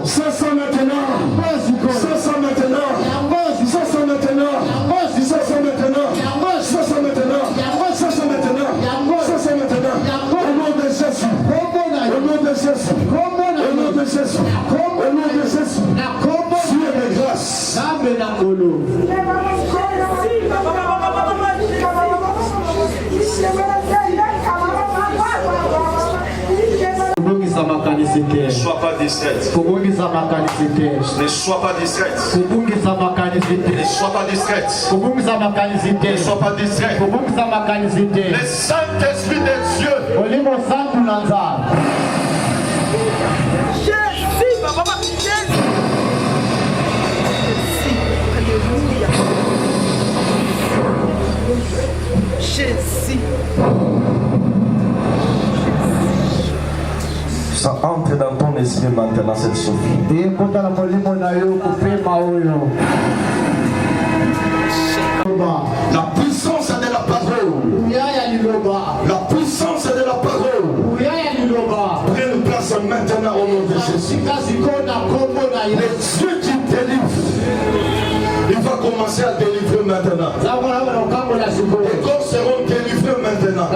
Sens ça maintenant. Sens ça maintenant. Sens ça maintenant. Sens ça maintenant. Sens ça maintenant. Sens ça maintenant. Sens ça maintenant. Au nom de Jésus. Au nom de Jésus. Au nom de Jésus. Au nom de Jésus. Dieu de grâce. Ne sois pas distraite. Ne sois pas distraite. Ne sois pas distraite. Ne sois pas distraite. Le Saint-Esprit de Dieu. Jésus. Ça entre dans ton esprit maintenant, cette souffle. La puissance de la parole. La puissance de la parole. Prenne place maintenant au nom de Jésus. Le Dieu qui délivre. Il va commencer à délivrer maintenant. Les corps seront délivrés maintenant.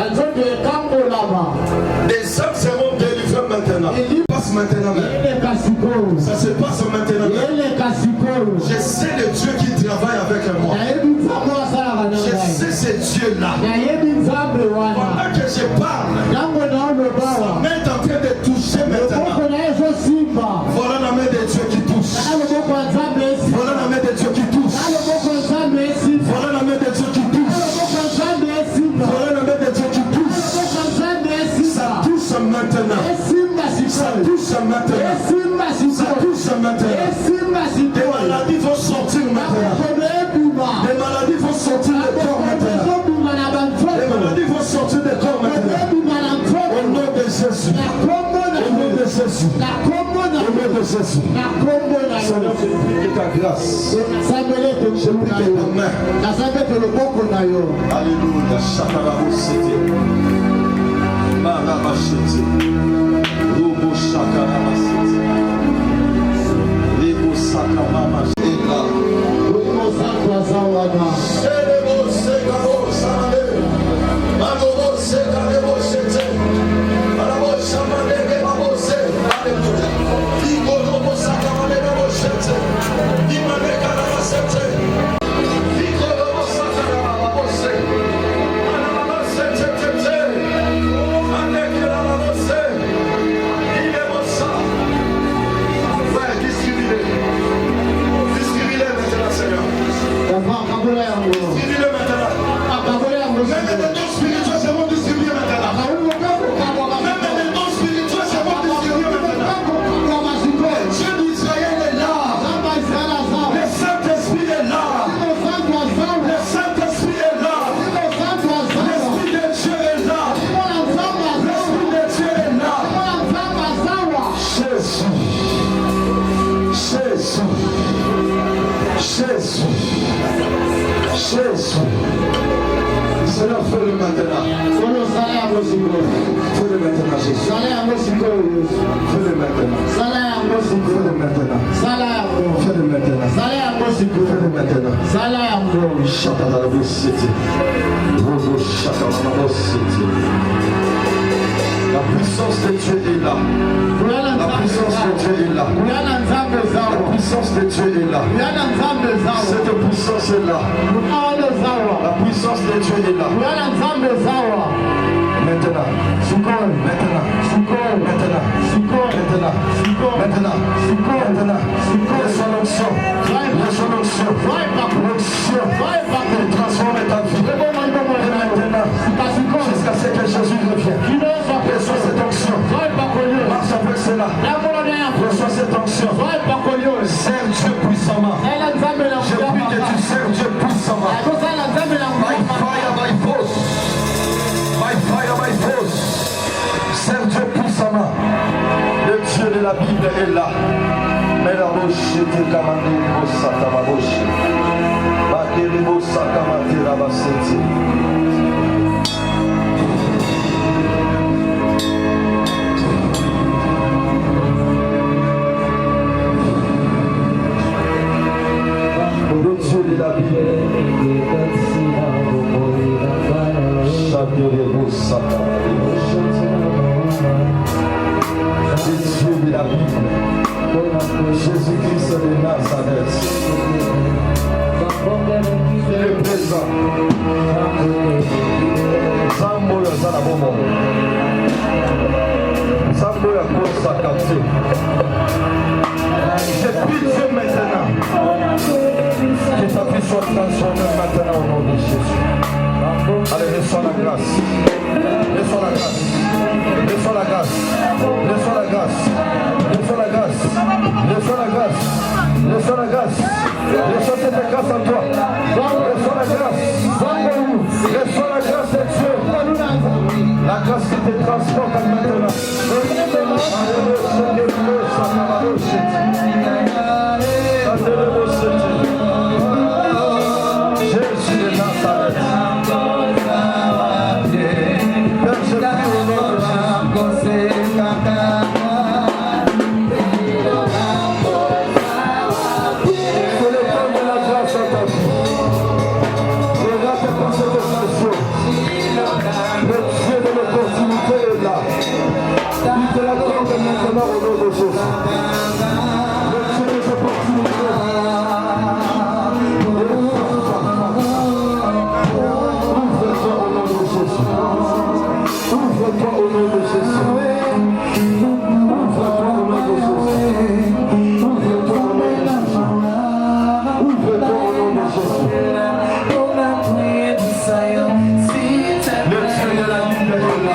Les âmes seront délivrés maintenant. Passe maintenant même. Ça se passe maintenant même. Je sais le Dieu qui travaille avec moi. Je sais ce Dieu-là. Pendant que je parle, sa main est en train de toucher maintenant. Voilà la main de Dieu qui touche. Voilà la main de Dieu qui touche. Voilà la main de Dieu qui touche. Voilà la main de Dieu qui touche. Ça touche maintenant. Au nom de Jésus. Seigneur, je prie que ta grâce. Je prie que ta main. Alléluia. Chakarabosete. Marabachete. Robo chakarabasete. Rebo sakamamachete. Seigneur, fais-le maintenant. Fais-le maintenant, Jésus. Fais-le maintenant. Fais-le maintenant. Fais-le maintenant. Fais-le maintenant. Chakalabosete. Robo chakalabosete. La puissance de Dieu est là. La puissance de Dieu est là. La puissance de Dieu est là. Cette puissance est là. La puissance de Dieu est là. Maintenant. Maintenant. Laisse l'onction. Il transforme ta vie. Maintenant. Jusqu'à ce que Jésus revienne. Reçois cette onction. Marche avec cela. Reçois cette onction. Sers Dieu puissamment. Je prie que tu sers Dieu puissamment. By fire, by force. By fire, by force. Sers Dieu puissamment. Le Dieu de la Bible est là. Mais la roche était commandée, le sakama roche. Bakere bo sakama terabasete. Le Dieu de la Bible. Bakere bo sakama roche. Le Dieu de la Bible. Jésus-Christ de Nazareth. Il est présent. Zambo ya zana bomo. Zambo ya kosa kapte. Je prie Dieu maintenant. Que ta vie soit transformée maintenant au nom de Jésus. Allez, reçois la grâce. Reçois la grâce. Reçois la grâce. Reçois la grâce. Reçois la grâce. Reçois la grâce. Reçois la grâce. Reçois cette grâce en toi. Reçois la grâce. Reçois la grâce de Dieu. La grâce qui te transporte maintenant. Jésus de Nazareth. Père, je prie au nom de Jésus. Maintenant au nom de Jésus. Le Dieu des opportunités. Ouvre-toi au nom de Jésus. Ouvre-toi au nom de Jésus. Ouvre-toi au nom de Jésus. Ouvre-toi au nom de Jésus. Ouvre-toi au nom de Jésus. Le Dieu de la Bible est là.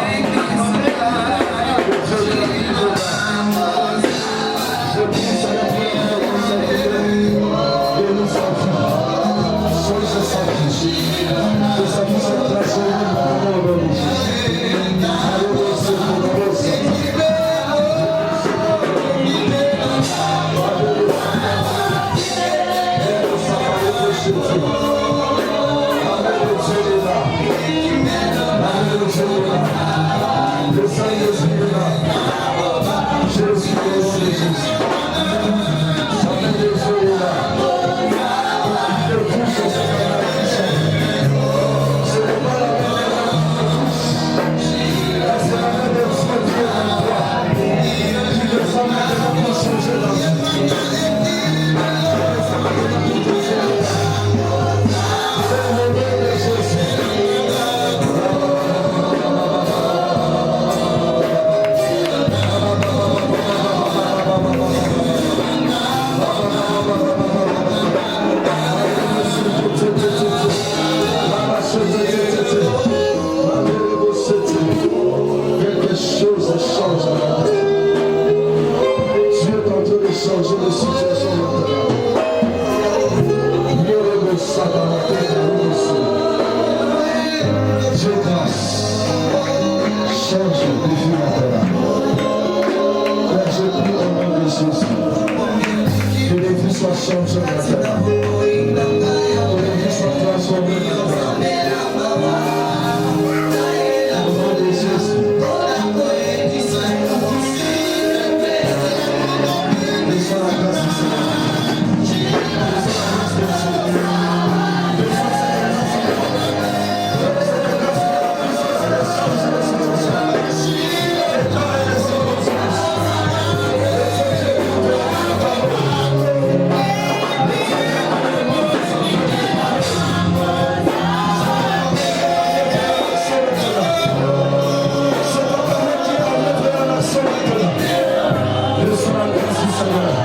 transformation maintenant. Que la vie soit transformée maintenant. Au nom de Jésus. Reçois la grâce du Seigneur.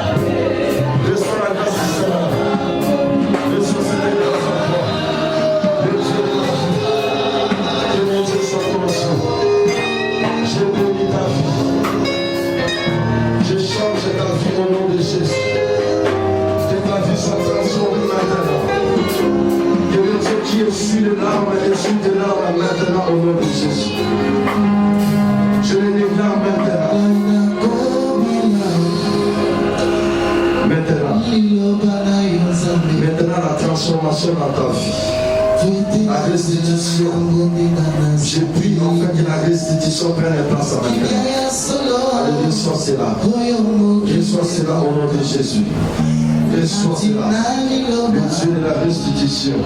Maintenant au nom de Jésus. Je les déclare maintenant. Maintenant la transformation dans ta vie. La restitution. Je prie en fait que la restitution prenne place à ma vie. Allez, reçois cela. Reçois cela au nom de Jésus. Reçois cela. Le Dieu de la restitution.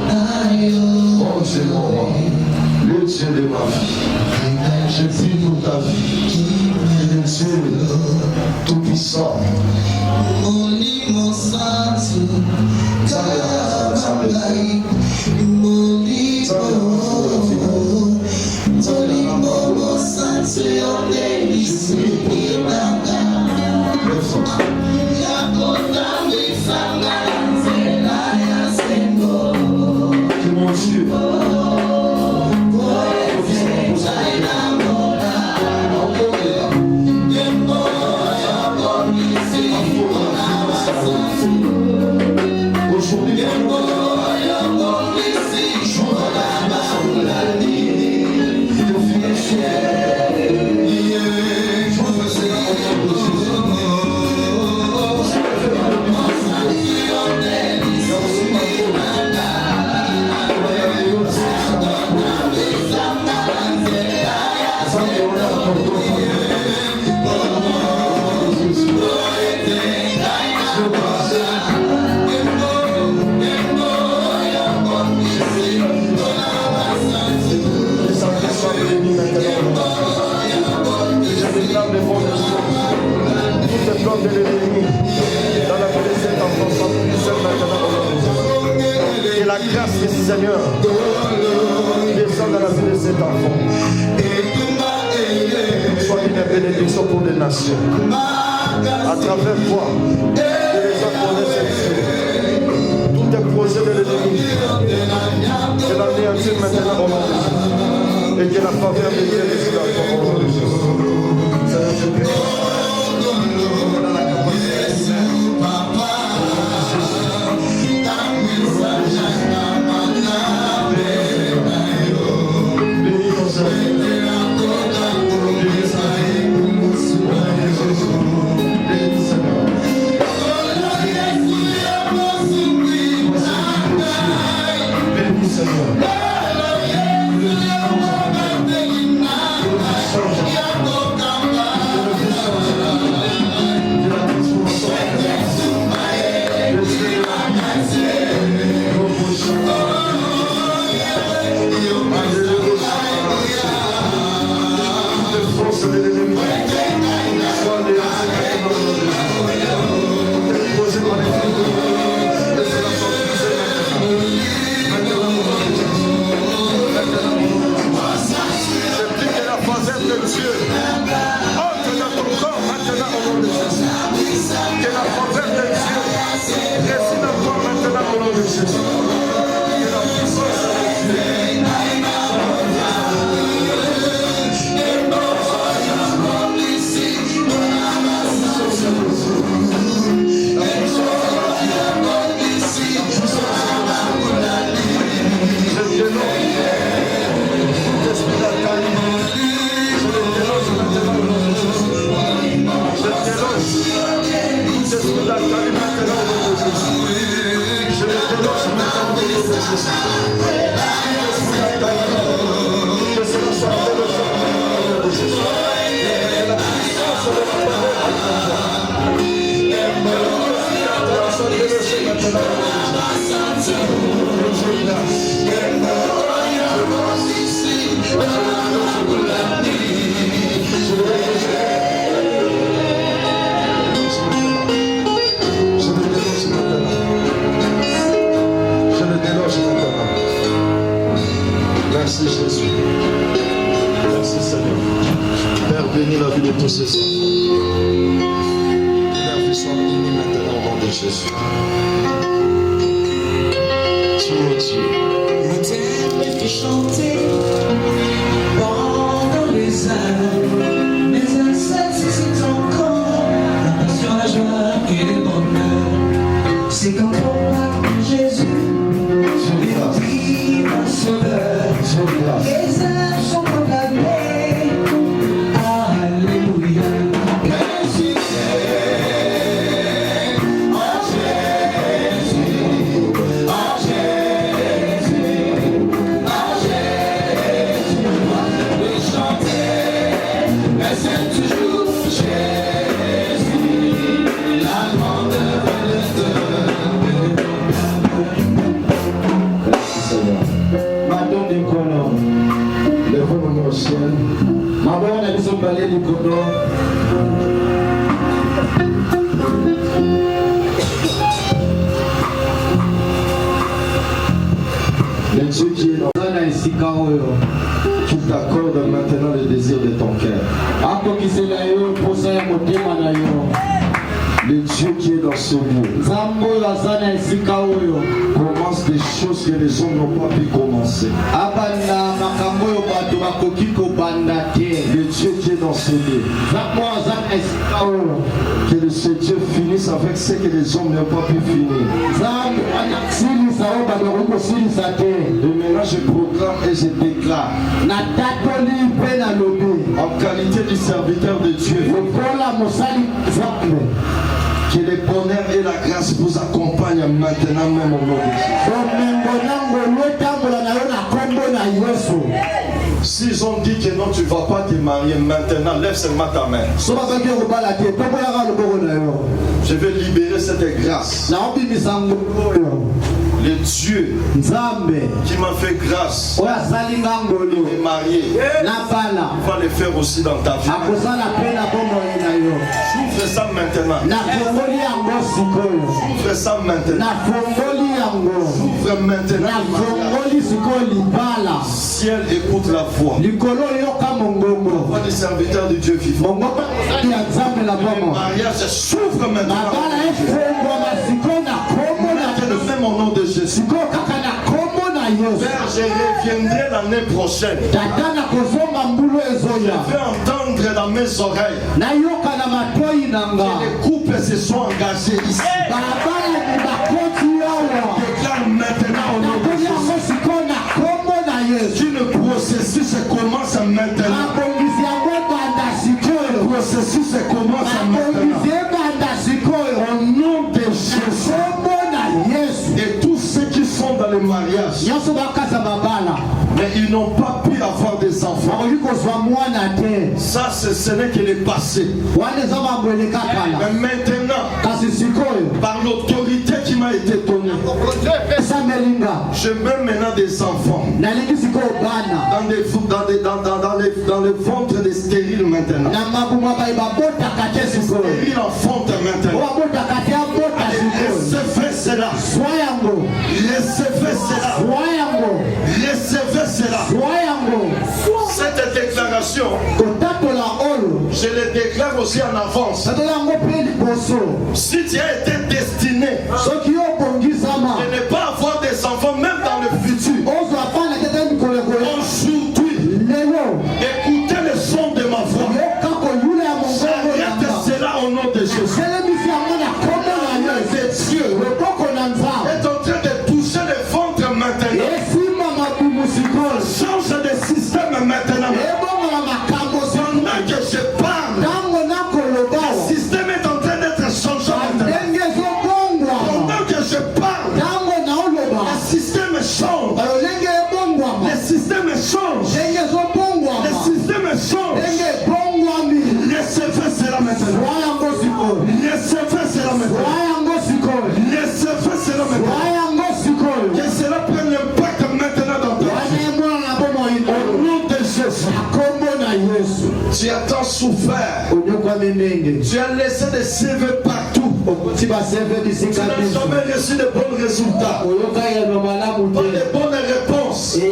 Oh Dieu mon roi. Le Dieu de ma vie, je prie pour ta vie, le Dieu tout-puissant. Que mon Dieu de l'ennemi dans la vie de cet enfant soit puissante maintenant au nom de Jésus. Que la grâce du Seigneur descende dans la vie de cet enfant. Soit une bénédiction pour les nations. À travers toi, que les gens connaissent Dieu. Tous les projets de l'ennemi, que l'anéantir maintenant au nom de Jésus. Et que la faveur de Dieu descende dans ton nom de Jésus. Seigneur, je prie. bénir la vie de tous ces enfants. Que la vie soit bénie maintenant au nom de Jésus. Tu es Dieu. Le thème me fait chanter pendant les heures. Mes insectes, c'est encore la passion, la joie et le bonheur. C'est quand on a Jésus, celui mon sauveur. Les âmes sont condamnées. Alléluia. Lèvons-nous au ciel. Le Dieu qui est dans tu t'accordes maintenant le désir de ton cœur. Le Dieu qui est dans ce lieu commence des choses que les hommes n'ont pas pu commencer. Le Dieu qui est dans ce lieu, que ce Dieu finisse avec ce que les hommes n'ont pas pu finir. Et maintenant je proclame et je déclare en qualité du serviteur de Dieu que le bonheur et la grâce vous accompagnent maintenant même au nom de Jésus. S'ils ont dit que non, tu ne vas pas te marier maintenant, lève seulement ta main. Je vais libérer cette grâce. Le Dieu qui m'a fait grâce de me marier va le faire aussi dans ta vie. J'ouvre ça maintenant. J'ouvre ça maintenant. J'ouvre maintenant. Ciel, écoute la voix. La voix du serviteur de Dieu vivant. Le mariage s'ouvre maintenant. Même au nom de Jésus. Père, je reviendrai l'année prochaine. Je vais entendre dans mes oreilles que les couples se sont engagés ici. Déclare maintenant au nom de Jésus. Le processus commence maintenant. Le processus commence maintenant. Au nom de Jésus. Et tous ceux qui sont dans le mariage, mais ils n'ont pas pu avoir des enfants. Ça, ce n'est que le passé. Mais maintenant, par l'autorité qui m'a été donnée, je mets maintenant des enfants dans le ventre des stériles maintenant. Stériles enfantent maintenant. Recevez cela. Recevez cela. Recevez cela. Cette déclaration, je le déclare aussi en avance. Si tu as été destiné de ne pas avoir des enfants, même dans le futur, aujourd'hui, écoutez le son de ma voix. J'arrête cela au nom de Jésus. Dieu est en train de toucher le ventre maintenant. Change de système maintenant. Pendant que je parle, le système est en train d'être changé maintenant. Pendant que je parle, le système change. Le système change. Le système change. Recevez cela maintenant. Recevez cela maintenant. Recevez cela maintenant. Que cela prenne l'impact maintenant dans ta vie. Au nom de Jésus. Tu as tant souffert. Tu as laissé des CV partout. Tu n'as jamais reçu de bons résultats. Pas de bonnes réponses. Mais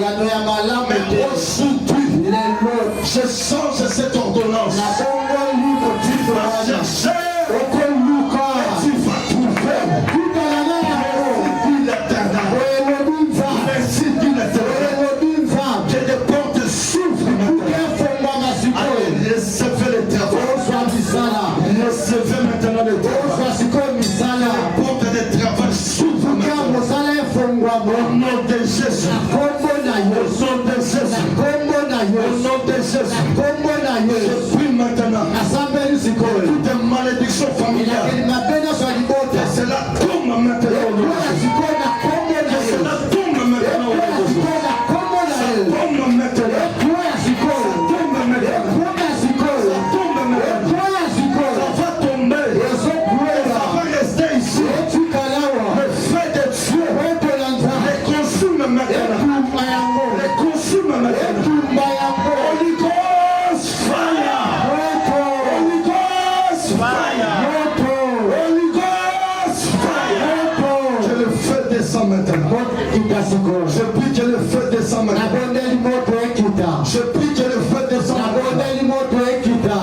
aujourd'hui, je change cette ordonnance. ordonnance. Va chercher. Et tu vas trouver. Dit l'Éternel. Merci, dit l'Éternel. Que des portes s'ouvrent maintenant. Allez, recevez les travaux. Recevez maintenant les travaux. La porte des travaux s'ouvre maintenant. Au nom de Jésus. Au nom de Jésus. Au nom de Jésus. Je prie maintenant. Toutes les malédictions familiales. Que cela tombe maintenant. Que cela tombe maintenant. Ça tombe maintenant. Je prie que le feu descende maintenant. Je prie que le feu descende maintenant.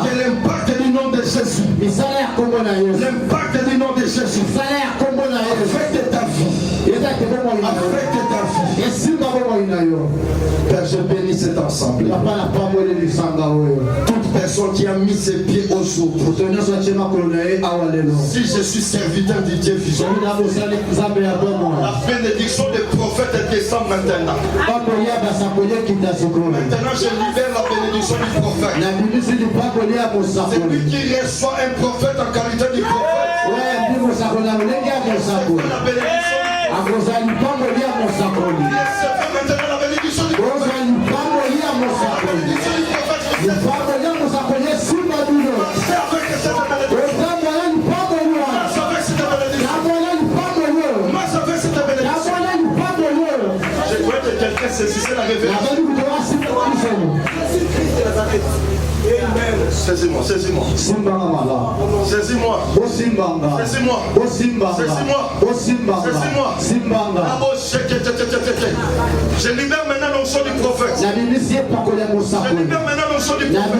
Que l'impact du nom de Jésus. L'impact du nom de Jésus. Affecte ta vie. Affecte ta vie. Père, je bénis cet ensemble. Toute personne qui a mis ses pieds au jour. Si je suis serviteur du Dieu vivant, la bénédiction des prophètes descend maintenant. Maintenant, je libère la bénédiction du prophète. C'est lui qui reçoit un prophète en qualité de prophète. La bénédiction du prophète. Maintenant, la bénédiction du prophète. Je crois que quelqu'un saisissait la révélation. Saisis-moi, saisis-moi. Saisis-moi. Saisis-moi. Saisis-moi. Je libère maintenant l'onction du prophète. Je libère maintenant l'onction du prophète.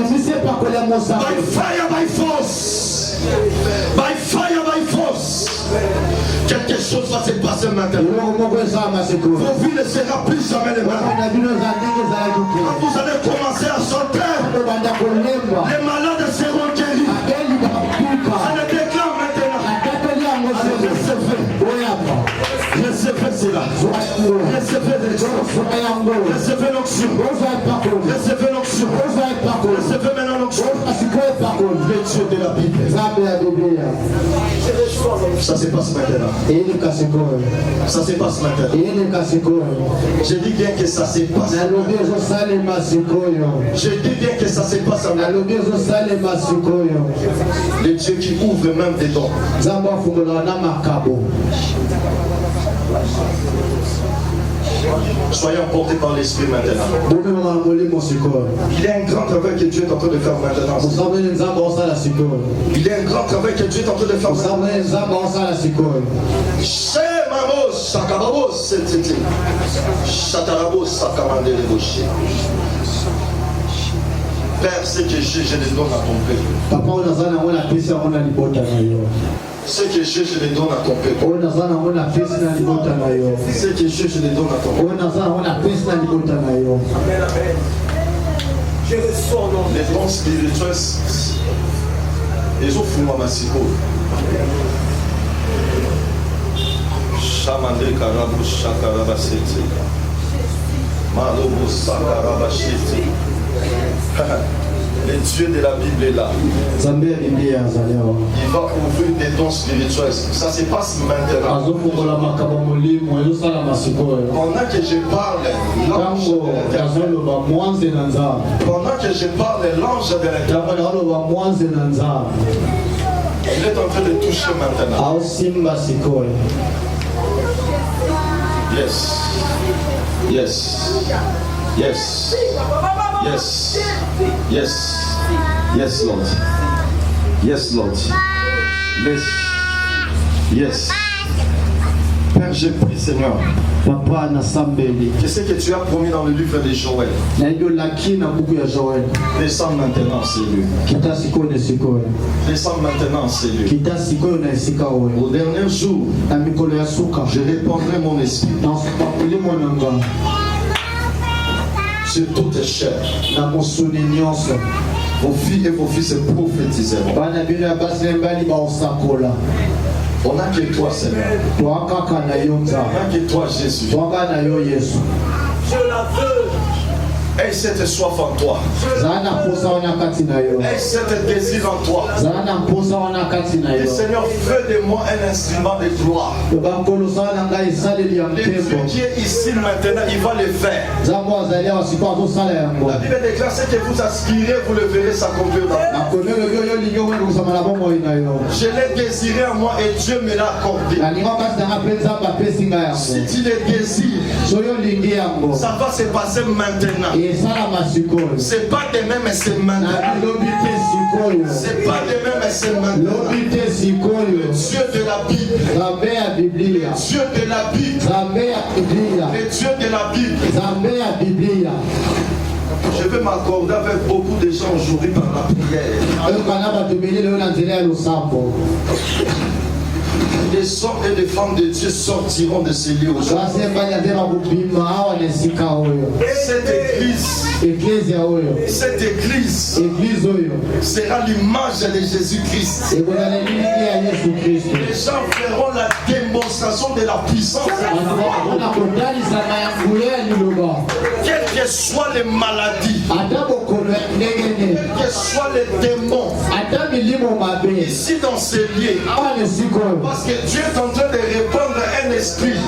By fire, by force. By fire, by force. Quelque chose va se passer maintenant. Vos vies ne sera plus jamais les mêmes. Quand vous allez commencer à chanter, les malades seront guéris. Je le déclare maintenant. Recevez cela. Recevez les choses. Recevez l'onction. Recevez l'onction. Recevez maintenant l'onction. Le Dieu de la Bible. Ça se passe maintenant. Ça se passe maintenant. Je dis bien que ça se passe. Je dis bien que ça se passe maintenant. Le Dieu qui ouvre même des dons. Soyez emportés par l'esprit maintenant. Il y a un grand travail que Dieu est en train de faire maintenant. Il y a un grand travail que Dieu est en train de faire maintenant. Père, ce que j'ai, je les donne à ton peuple. Ce que j'ai, je les donne à ton peuple. Ce que j'ai, je les donne à ton peuple. Les dons spirituels, ils ont fumé ma siko. Chamandé Karabou Shakarabaseti. Malobo Sakarabasheti. Le Dieu de la Bible est là. Il va ouvrir des dons spirituels. Ça se passe maintenant. Pendant que je parle, l'ange de l'Éternel, il est en train de toucher maintenant. Yes. Yes. Yes. Yes. Yes. Yes, Lord. Yes, Lord. Yes. Yes. Père Père, j'ai pris, Seigneur. Papa nasambeli. Je sais que tu as promis dans le livre de Joël. Na hiyo lakini buku ya Joel. Descends maintenant, Seigneur. Kita siko ne siko. Descends maintenant, Seigneur. Kita siko na sika wewe. Au dernier jour, Na mikolo ya suka. je répandrai mon esprit Na usipakuli mwananga. sur toutes tes chairs. Na musuni nyonso. Vos filles et vos fils prophétiseront. Bana bino ya basi mbali ba usakola. On n'a que toi, Seigneur. Twakaka na yo On nza. n'a que toi, Jésus. Twaka na yo Yesu. Je la veux. Aie cette soif en toi. Zana posa wana kati na yo. Aie cet désir en toi. Zana posa wana kati na Et yo. Seigneur, fais de moi un instrument de gloire. Bakolo sana ngai saleli ya Le Dieu mtembo. qui est ici maintenant, il va le faire. Zambo azali wasiko azosala yango. La Bible déclare ce que vous aspirez, vous le verrez s'accomplir dans vous. Nakomelo yo lingi okwenda kusamala bomoi na yo. Je l'ai désiré en moi et Dieu me l'a accordé. Nalinga kasi nanga mpe nzambe apesi ngai Si yango. tu le désires, So yo lingi yango. ça va se passer maintenant. Esalama sikoyo. C'est pas demain, mais c'est maintenant. Na lobi te sikoyo. C'est pas demain, mais c'est maintenant. Lobi te sikoyo. Dieu de la Bible. Nzambe ya Biblia. Dieu de la Bible. Nzambe ya Biblia. Le Dieu de la Bible. Nzambe ya Biblia. Je vais m'accorder avec beaucoup de gens aujourd'hui par la prière. Oyo kana bato ebele lelo na nzela ya losambo. Les hommes et les femmes de Dieu sortiront de ces lieux aujourd'hui. Basi mbali azema kubima awa na esika oyo. Cette église, Eklezia oyo. cette église Eglise oyo. sera l'image de Jésus-Christ. Ekozala elingi ya Yesu Kristo. Les gens feront la démonstration de la puissance. Bakona kotalisama ya nguya ya liloba. Quelles que soient les maladies, Ata bokolo ya ndenge nini. quels que soient les démons, Ata milimo mabe. ici dans ces lieux, Awa na esika oyo. parce que Dieu est en train de répandre un esprit.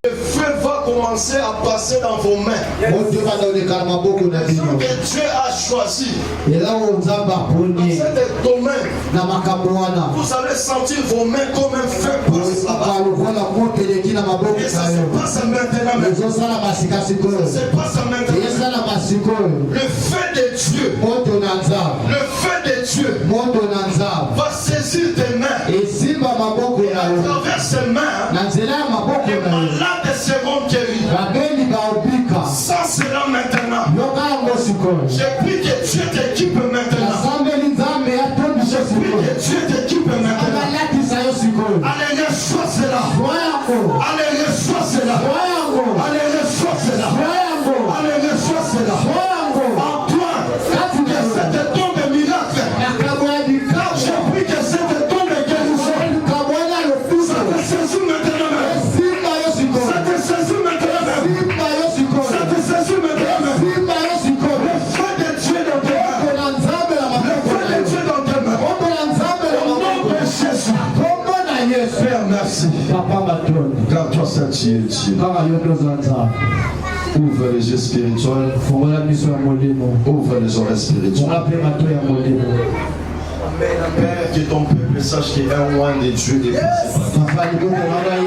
Le feu va commencer à passer dans vos mains. Moto bana onekana maboko na bino. Que Dieu a choisi Ela oyo nzambe aponi cet domaine. na makambo wana. Vous allez sentir vos mains comme un feu passe là-bas. Lokola moto eleki na maboko Et ça na se yo. passe maintenant. Mais Ezosala masika sikoyo. ça se passe maintenant. Ezala masikoyo. Le feu de Dieu, Moto na nzambe. le feu de Dieu Moto na nzambe. va saisir tes mains. Esimba maboko Et na à yo. travers ses mains, Na nzela ya maboko les na yo. malades seront guéris. Babeli baobika. Ça sera maintenant. Yoka yango sikoyo. Je prie que Dieu t'équipe maintenant. Nasambeli nzambe atondishe Je prie sikoyo. que Dieu t'équipe maintenant. Abalatisa yo sikoyo. Allez, reçois cela. Joa yango. Allez, reçois cela. Joa yango. Allez, reçois cela. Joa yango. Allez, reçois cela. Joa yango. Antoine, Kati que na yo. cette tombe de miracle. Makambo ya bikabo. Je prie que cette tombe de guérison. Likambo wana lokusa. Ça te saisit maintenant même. Simba yo sikoyo. Ça te saisit maintenant même. Simba yo sikoyo. Ça te saisit maintenant même. Simba yo sikoyo. Le feu de Dieu dans tes mains. Kombo na nzambe na Le maboko feu na de yo. Dieu dans tes mains. Kombo na nzambe na Au nom maboko de na yo. Jésus. Kombo na Yesu. Père, merci. Papa matoni. Car toi seul tu es Dieu. Kaka yo toza nzambe. Ouvre les yeux spirituels. Fungola miso ya molimo. Ouvre les oreilles spirituelles. Funga mpe mato ya molimo. Père, que ton peuple sache qu'il y a un loin de Dieu depuis. Papa liboko na ngai